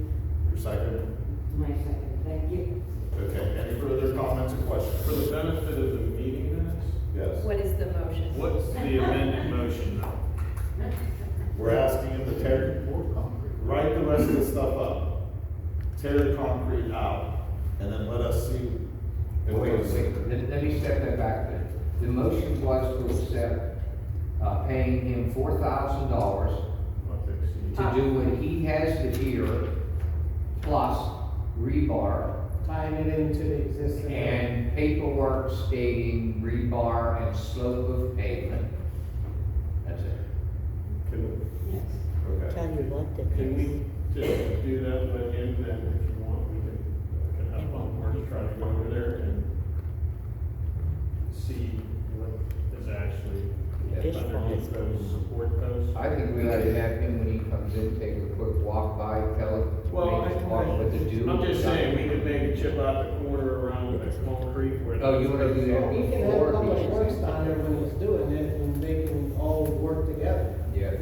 Your second? my second, thank you. Okay, any further comments or questions? For the benefit of the meeting minutes, Yes. What is the motion? what's the amended motion now? We're asking him to write the rest of the stuff up, tear the concrete out, and then let us see. Wait, let me step that back then. The motion was to accept, paying him $4,000 to do what he has to here, plus rebar Tying it into the existing. and paperwork stating rebar and slope of pavement. That's it. Okay. Tell you what, the Can we just do that by the end, then if you want, we can have one more to try to go over there and see what is actually underneath those support posts. I think we ought to have him, when he comes in, take a quick walk by, tell him, Well, make his mark what to do. I'm just saying, we could maybe chip out the corner around the concrete where. Oh, you wanna do that We can have before? public works down there when he's doing it and they can all work together. Yeah.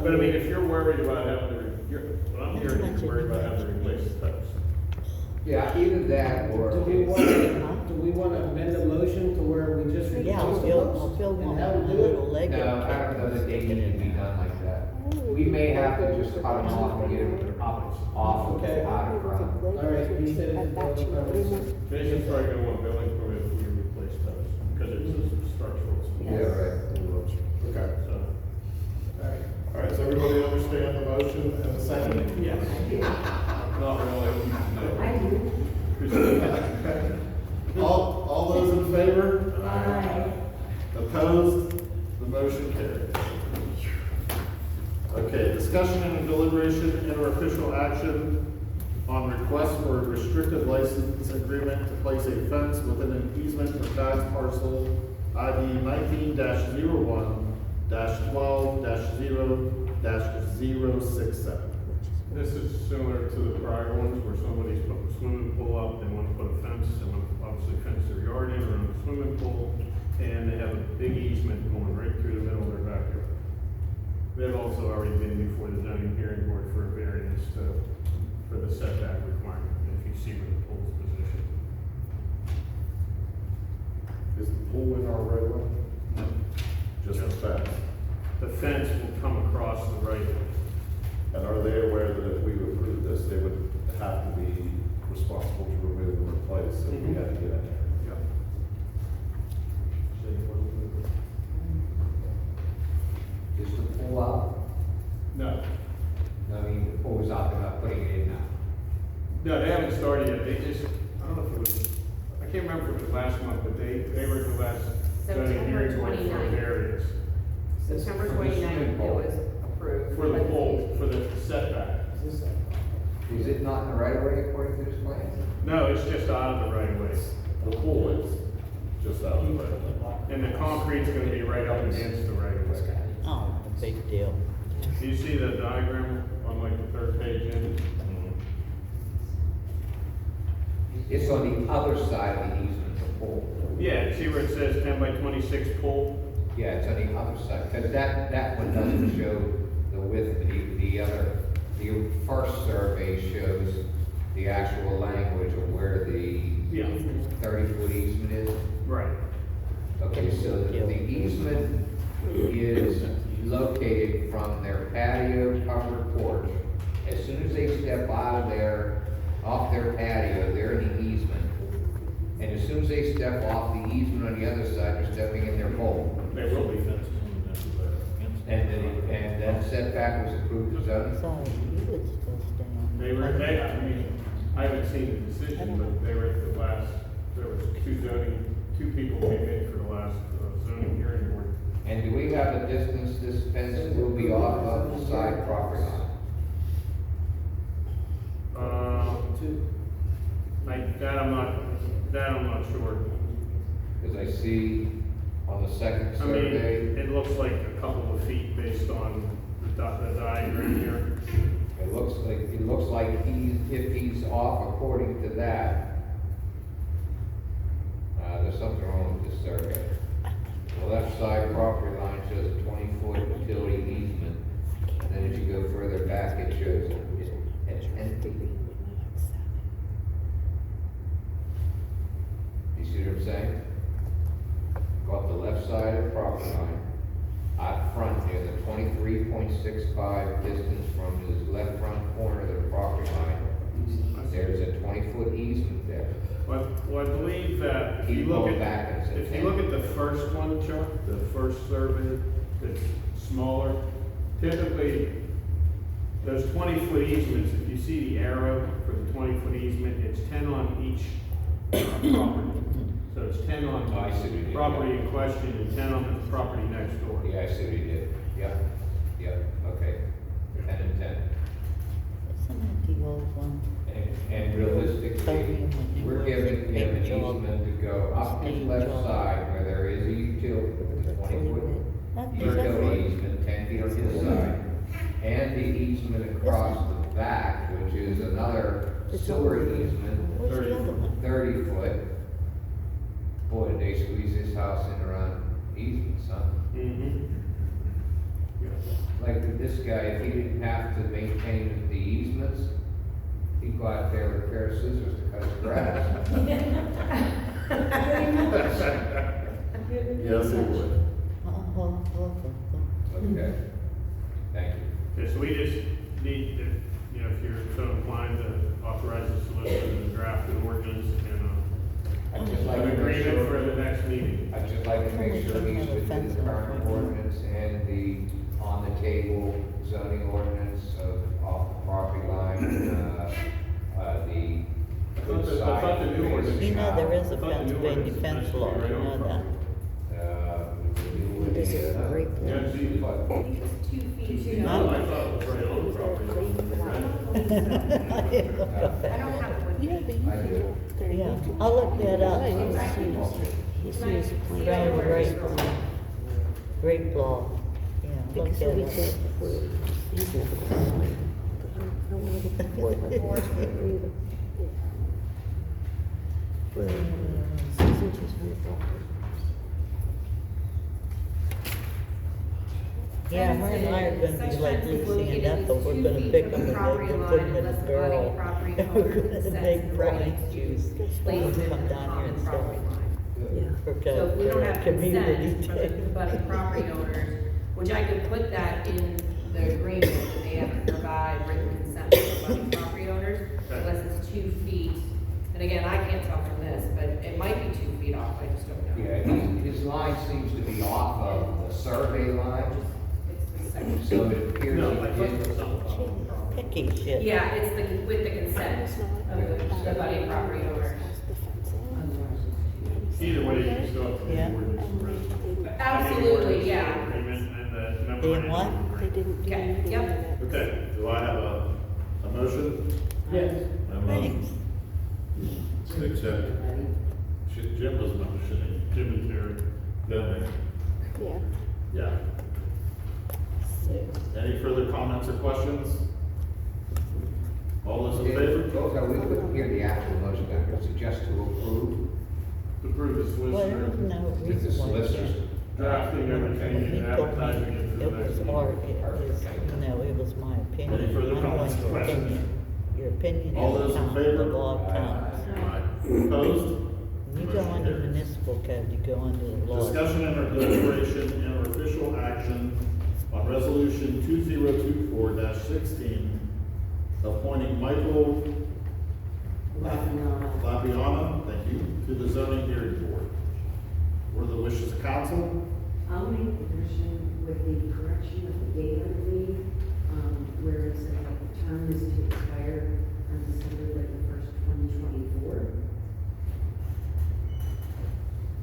But I mean, if you're worried about having to, what I'm hearing, you're worried about having to replace the posts. Yeah, either that or. Do we want to amend the motion to where we just replace Yeah, I'll the fill posts and one have of them the do little it? Lego. No, I don't know that they need to be done like that. We may have to just cut them off and get them off of the out of front. All right, he said it's building permits. Jason's probably gonna want building permit if we replace those, because it's a structural. Yeah, right. Okay. So, All right. All right, so everybody understand the motion and the second? yes. Not really, no. I do. Christina? All those in favor? Aye. Opposed? The motion carries. Okay, discussion and deliberation and/or official action on request for a restricted license agreement to place a fence within an easement for tax parcel ID 19-01-12-0-067. This is similar to the prior ones where somebody's put a swimming pool up, they want to put a fence, they want to obviously fence their yard in around the swimming pool, and they have a big easement going right through the middle of their backyard. They've also already been before the zoning hearing board for a variance for the setback requirement, if you see where the pool's positioned. Is the pool in our right of way? No. Just the fence? The fence will come across the right of way. And are they aware that if we approve this, they would have to be responsible to remove and replace if we had to get in there? Yep. Is the pool out? No, I mean, the pool is out, they're not putting it in now. no, they haven't started yet, they just, I don't know if it was, I can't remember if it was last month, but they were at the last zoning September hearing board for 29th. variance. September For the 29th, swimming it pool. was approved. For the pool, for the setback. Is it not in the right of way according to this plan? No, it's just out of the right of way. The pool is just out of the way. And the concrete's gonna be right up against the right of way. Oh, big deal. Do you see the diagram on like the third page in? It's on the other side of the easement, the pool. Yeah, see where it says 10 by 26 pool? Yeah, it's on the other side, because that one doesn't show the width, the first survey shows the actual language of where the Yeah. 30-foot easement is. Right. Okay, so the easement is located from their patio covered porch. As soon as they step off their patio, they're in the easement. And as soon as they step off the easement on the other side, they're stepping in their hole. They will be. And that setback was approved as zoning? So you would still stay on. I mean, I haven't seen the decision, but they were at the last, there was two people came in for the last zoning hearing board. And do we have a distance this fence will be off of the side property line? That I'm not sure. Because I see on the second I mean, survey, it looks like a couple of feet based on the diagram here. it looks like if he's off according to that, there's something wrong with this survey. The left side property line shows a 20-foot utility easement, and then as you go further back, it shows an empty. You see what I'm saying? Got the left side of the property line, out front near the 23.65 distance from his left front corner of the property line. There's a 20-foot easement there. Well, I believe that if you Keep look going at, back and say if you look at the first one, Chuck, the first survey that's smaller, typically those 20-foot easements, if you see the arrow for the 20-foot easement, it's 10 on each property. So it's 10 on Oh, I see what you did, property yeah. in question and 10 on the property next door. Yeah, I see what he did. Yep, okay. 10 and 10. Isn't that the old one? And realistically, we're giving him an easement to go up his left side where there is a utility, the 20-foot utility easement, 10 feet on his side, and the easement across the back, which is another sewer easement, Where's the other one? 30 foot. Boy, did they squeeze this house in around easements, huh? Mm-hmm. Like this guy, if he didn't have to maintain the easements, he'd go out there with a pair of scissors to cut his grass. Yes, it would. Okay, thank you. Yeah, so we just need, to, if you're so inclined to authorize the solicitor to draft an ordinance and I'd just like an to make agreement for sure, the next meeting. I'd just like to make sure he's within the current ordinance and the on the table zoning ordinance of off the property line, know there is a Pennsylvania fence law, you know that? Is it a great Yeah, plan? see, but- It's 2 feet, you No, know. I thought it was right on the property. I don't have it with me. Yeah, I'll look that up. Great law, yeah, look Because at we it. can't afford it. He's never gonna buy it. I don't want to afford her horse either. For 6 inches from the property. Yeah, her and I are gonna be like Lucy and Ethel, we're gonna pick them and they're gonna put them in a barrel. And we're gonna make Frank's juice, and come down here and sell it. Yeah. For So if we don't have community consent from day. the budding property owners, which I could put that in the agreement, that they have to provide written consent from the budding property owners, unless it's 2 feet. And again, I can't tell from this, but it might be 2 feet off, I just don't know. Yeah, his line seems to be off of the survey line, It's the second. so it appears No, he I thought did. it was something on the property. Picky shit. Yeah, it's with the consent of the budding property owner. Either way, you can still have to Yeah. do ordinance and resolution. Absolutely, yeah. Agreement and the Being what? memorandum of They agreement. didn't do Okay, anything yep. with it. Okay, do I have a motion? Yes. I motion Thanks. to accept. Jim was motioning, Jim and Terry, then Yeah. Yeah. Any further comments or questions? All those in favor? So we couldn't hear the actual motion, that was just to approve. Approve the Well, solicitor, there's no With the reason why. solicitors. drafting everything He and told me advertising it for it the next was meeting. our, it was, you know, it was my opinion. Any further I don't want comments or your questions? opinion. Your opinion All is those in count, favor? the law counts. Opposed? You go under municipal code, you go under the law. Discussion and or deliberation and or official action on resolution 2024-16, appointing Michael Lapiana, thank you, to the zoning hearing board. What are the wishes of council? I'll make the motion with the correction of the date, I believe, where it says that the term is to expire on December 31st, 2024.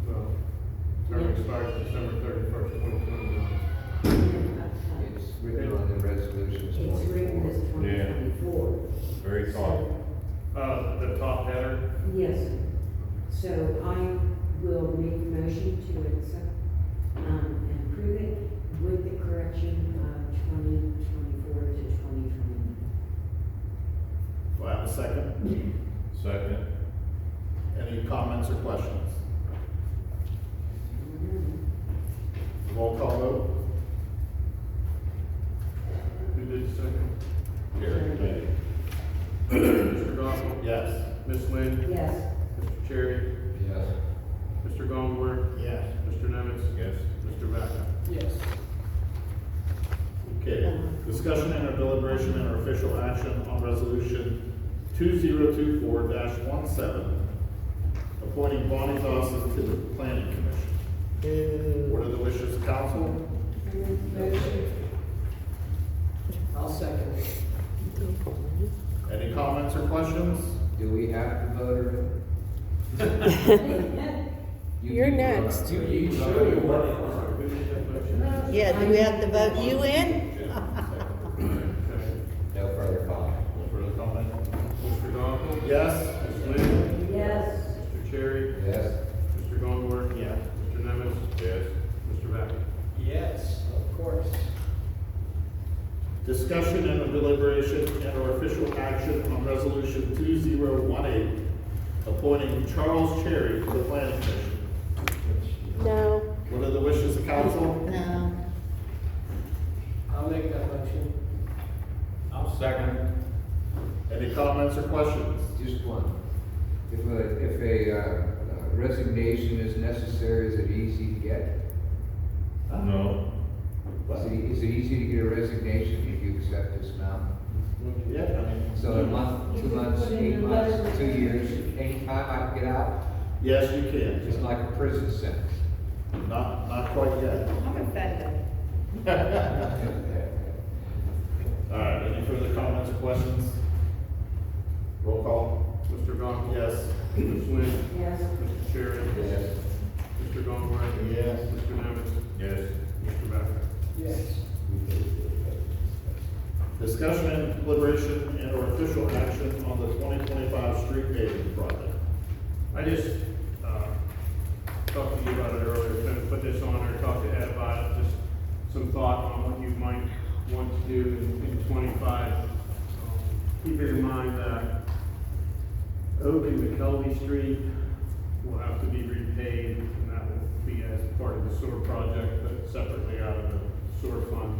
Well, term expires December 31st, 2021. It's written on the resolutions. It's written as 2024. very top. The top header, Yes. So I will make a motion to accept, and approve it with the correction of 2024 to 2021. Do I have a second? Second. Any comments or questions? Roll call vote? who did the second? Gary. Mr. Gospel? Yes. Ms. Lynn? Yes. Mr. Cherry? Yes. Mr. Gongwer? Yes. Mr. Nemitz? Yes. Mr. Vaca? Yes. Okay, discussion and or deliberation and or official action on resolution 2024-17, appointing Bonnie Dawson to the planning commission. What are the wishes of council? I'll second it. Any comments or questions? Do we have to vote or? You're next. Yeah, do we have to vote you in? No further comment. No further comment? Mr. Gospel? Yes? Ms. Lynn? Yes. Mr. Cherry? Yes. Mr. Gongwer? Yeah. Mr. Nemitz? Yes. Mr. Vaca? Yes, of course. Discussion and or deliberation and or official action on resolution 2018, appointing Charles Charrie to the planning commission. No. What are the wishes of council? No, I'll make that motion. I'll second. Any comments or questions? Just one. If a resignation is necessary, is it easy to get? No. Is it easy to get a resignation if you accept this amount? Yeah, I mean, So a month, 2 months, 8 months, 2 years, anytime I can get out? yes, you can. Just like a prison sentence. Not quite yet. I'm offended. All right, any further comments or questions? Roll call. Mr. Gaunt? Yes. Ms. Swin? Yes. Mr. Charrie? Yes. Mr. Gongor? Yes. Mr. Nemitz? Yes. Mr. Becker? Yes. Discussion and deliberation and or official action on the 2025 street paving project. I just, talked to you about it earlier, kind of put this on there, talked to Ed about it, just some thought on what you might want to do in 25. Keep in mind that Oak and McKelvey Street will have to be repaid, and that will be as part of the sewer project, but separately out of the sewer fund.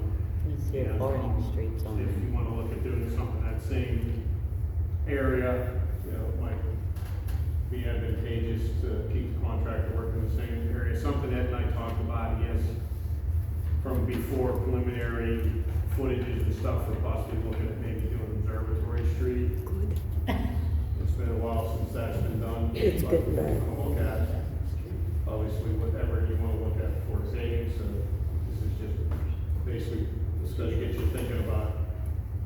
Is there And, parking streets on If it? you wanna look at doing something in that same area, you know, it might be advantageous to keep the contractor working in the same area. Something Ed and I talked about, he has from before preliminary footages and stuff for possibly looking at maybe doing Observatory Street. Good. It's been a while since that's been done. It's but getting we better. can Look at, obviously, whatever you wanna look at for savings, so this is just basically, discuss, get you thinking about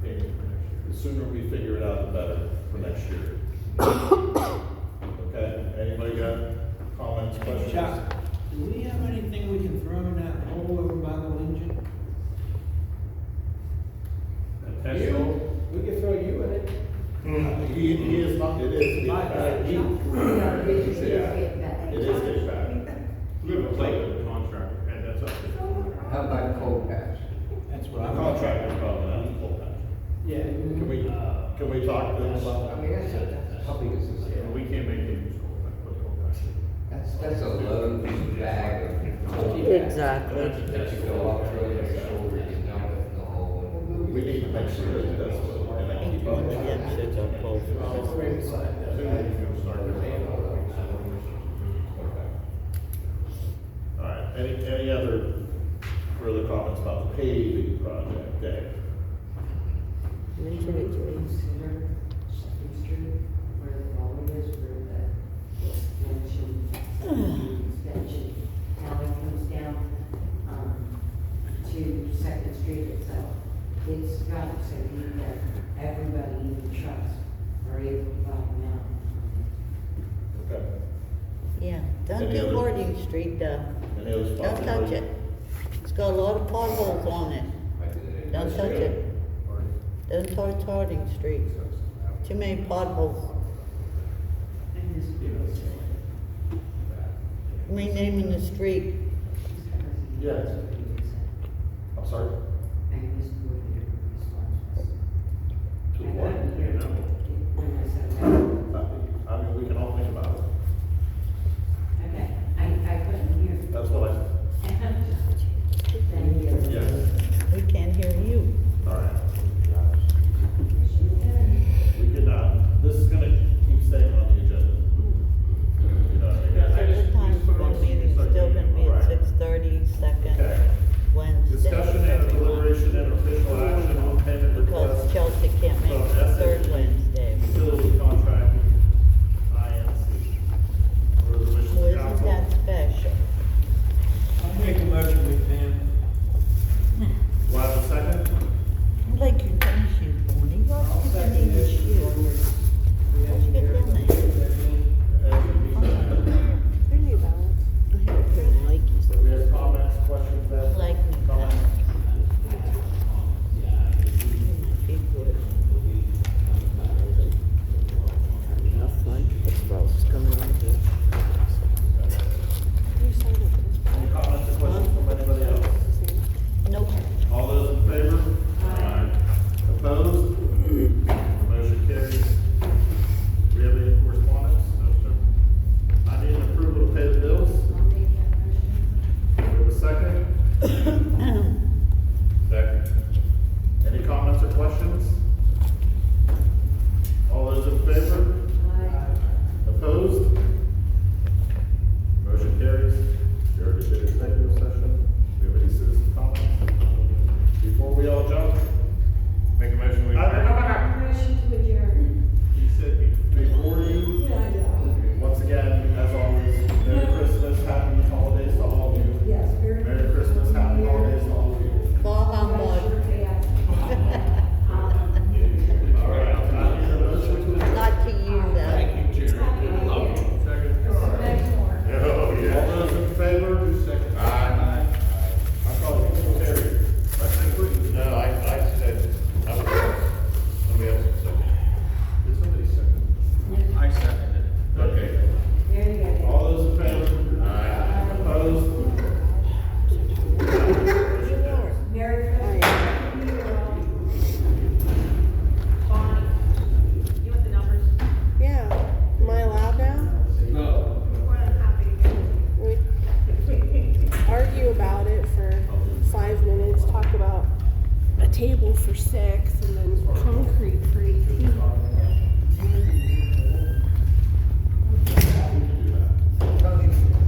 paying for next year. The sooner we figure it out, the better for next year. Okay, anybody got comments, questions? Chuck, do we have anything we can throw in that hole over by the Legion? We can throw you in it. He is not, it is getting My back. bad. It is getting back. We have a plate with the contractor, and that's up to you. How about cold patch? That's what The I'm. contractor's probably not in full patch. Yeah. Can we talk to them about I that? mean, how big is this? And we can't make it use cold, put cold patch. That's a load bag of. Exactly. That you go up through your shoulder, you dump it in the hole. We need to make sure that that's what, and I keep on. Yeah, shit, I'll call for it. Right beside As that. soon as you can start your paying. All right, any other further comments about the paving project, Dave? Mention it, Joyce. Consider Second Street, where the road is, where the extension alley comes down, to Second Street itself. It's got to be that everybody in the trucks are able to bottom out. Okay. Yeah, don't Any do other- Harding Street, Any other spots? don't touch it. It's got a lot of potholes on it. Don't touch it. Don't touch Harding Street. Too many potholes. And this is Renaming the street. Yes. I'm sorry? And this would be responsible. To what? I couldn't hear it when I said that. I mean, we can all think about it. Okay, I couldn't hear. That's what I, Thank you. yes, We can't hear you. all right. We can, this is gonna keep staying on the agenda. You know, The time's gonna be, it's still gonna be at Right. 6:30, second Okay. Wednesday. Discussion and deliberation and official action on payment Because request. Chelsea can't make of the third SAP Wednesday. Facility contract, INC. For the wish Well, of isn't council. that special? I'll make a motion with Pam. Do I have a second? I like your tennis shoes, Bonnie. Why don't you get these shoes? Why'd you get them there? Pretty about it. I have good Nikes. Do we have comments, questions, I Beth? like me Comments? better. My feet good. Enough fun. It's gross coming on here. Any comments or questions from anybody else? Nope. All those in favor? Aye. Opposed? Motion carries. Do we have any correspondence? No, sir. I need an approval to pay the bills. I'll make that motion. Do we have a second? Second. Any comments or questions? All those in favor? Opposed? Motion carries. We already did executive session. Do we have any citizen comments? Before we all jump? Make a motion, we adjourn. Motion to adjourn. He said before you, once again, as always, Merry Christmas, Happy Holidays to all of you. Yes, Merry Christmas, Happy Holidays to all of you. Ball humbug. Sure, yeah. 6 and then concrete for 18.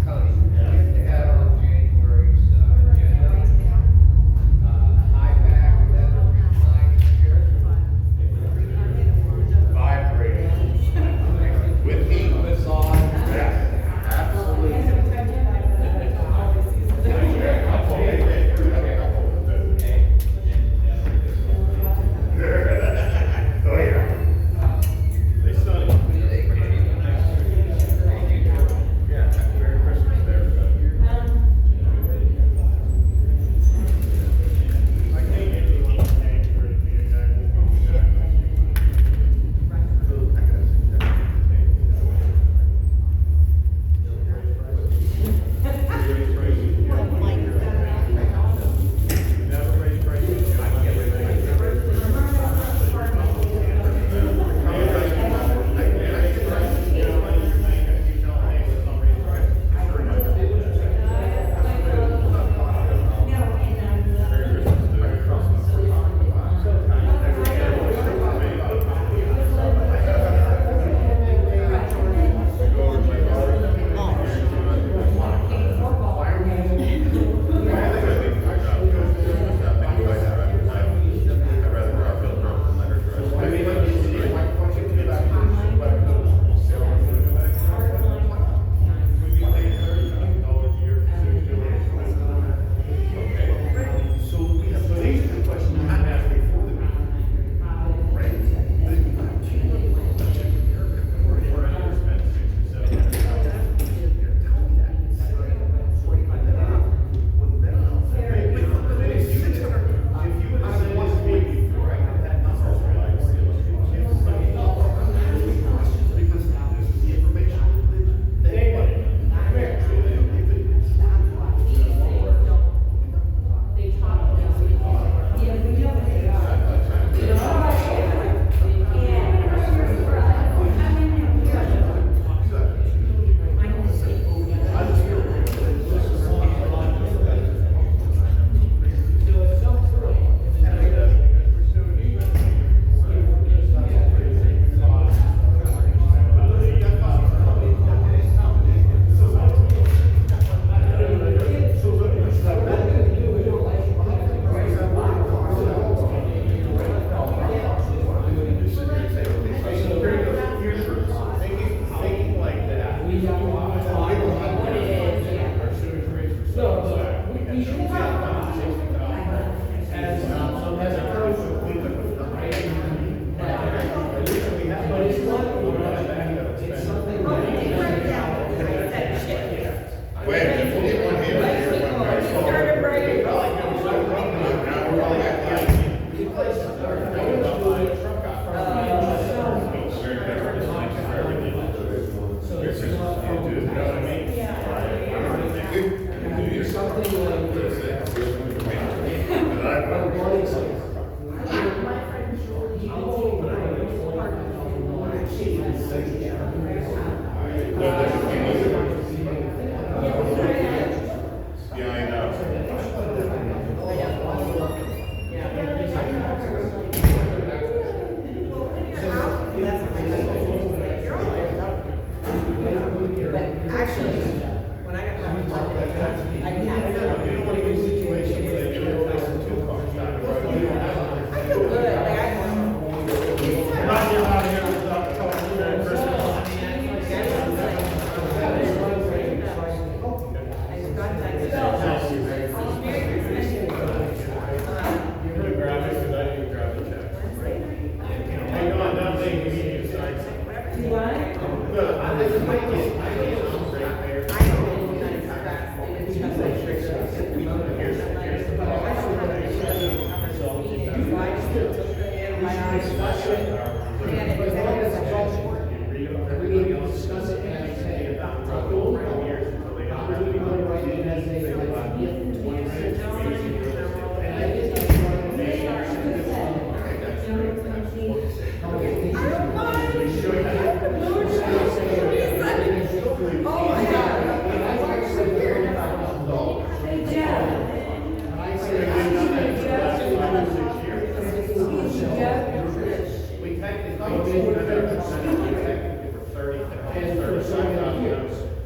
Connie, you have to have on January's agenda, high back leather reclined chair. Vibrating. With heat massage. Yeah, absolutely. Oh, yeah. They study. Yeah, Merry Christmas there. I can't get anyone to pay for it, never raise prices.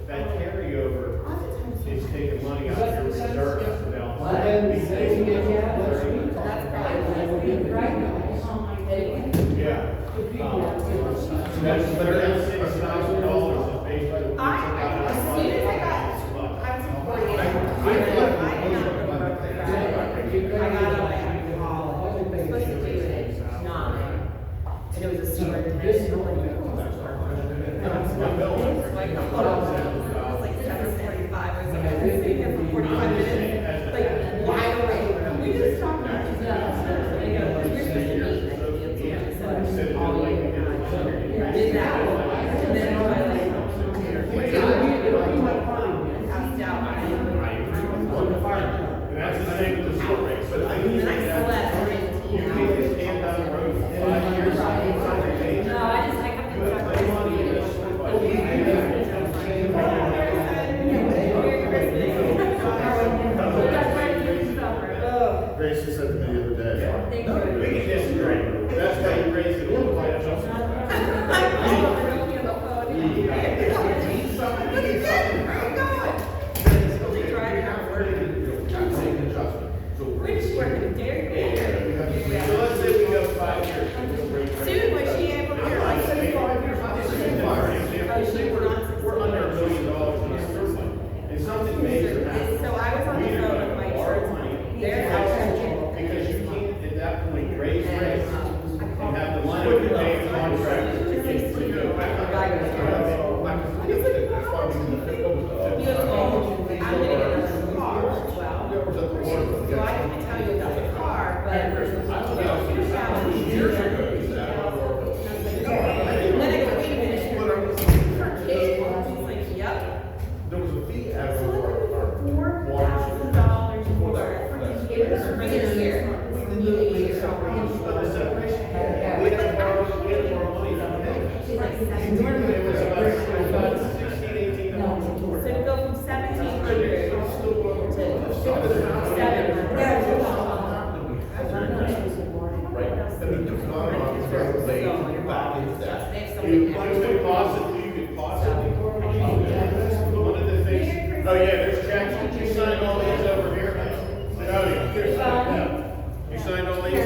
That carryover is taking money out of your reserve. Yeah. That's $36,000 is basically. As soon as I got, I was reporting it. I got up at call, I was supposed to do it at 9, and it was a superintendent. So I come home, it was like 7:45, I was like, I've been sitting here for 45 minutes, like, wide awake. We just talked about this stuff. And I go, we're supposed to meet, like, so all the way around. Did that, and then I was like, passed out. And that's the same with the short race, but I And then I slept for 18 hours. stand down the road for 5 years. No, I kept the truck. Gracie said to me the other day, We can disagree. That's how you raise it a little bit. Which working very good. So let's say we go 5 years. Soon was she able to hear like Oh, we're under $1 million in surplus. And something major happens. So I was on the phone with my insurance company. They're eligible. Because you can't at that point raise rates and have the money to pay the contract. He goes, oh, I'm gonna get another car as well. So I can tell you about the car, but and then I go, wait a minute, for kids, he's like, yep. There was a fee So added I'm for looking our for $4,000 more for kids for the year. But the separation, we had to borrow money from him. It was about 16, 18 months. So to go from 1,700 to 700. You could possibly borrow money. One of the things, oh yeah, there's checks. Did you sign all these over here? Oh, yeah. You signed all these?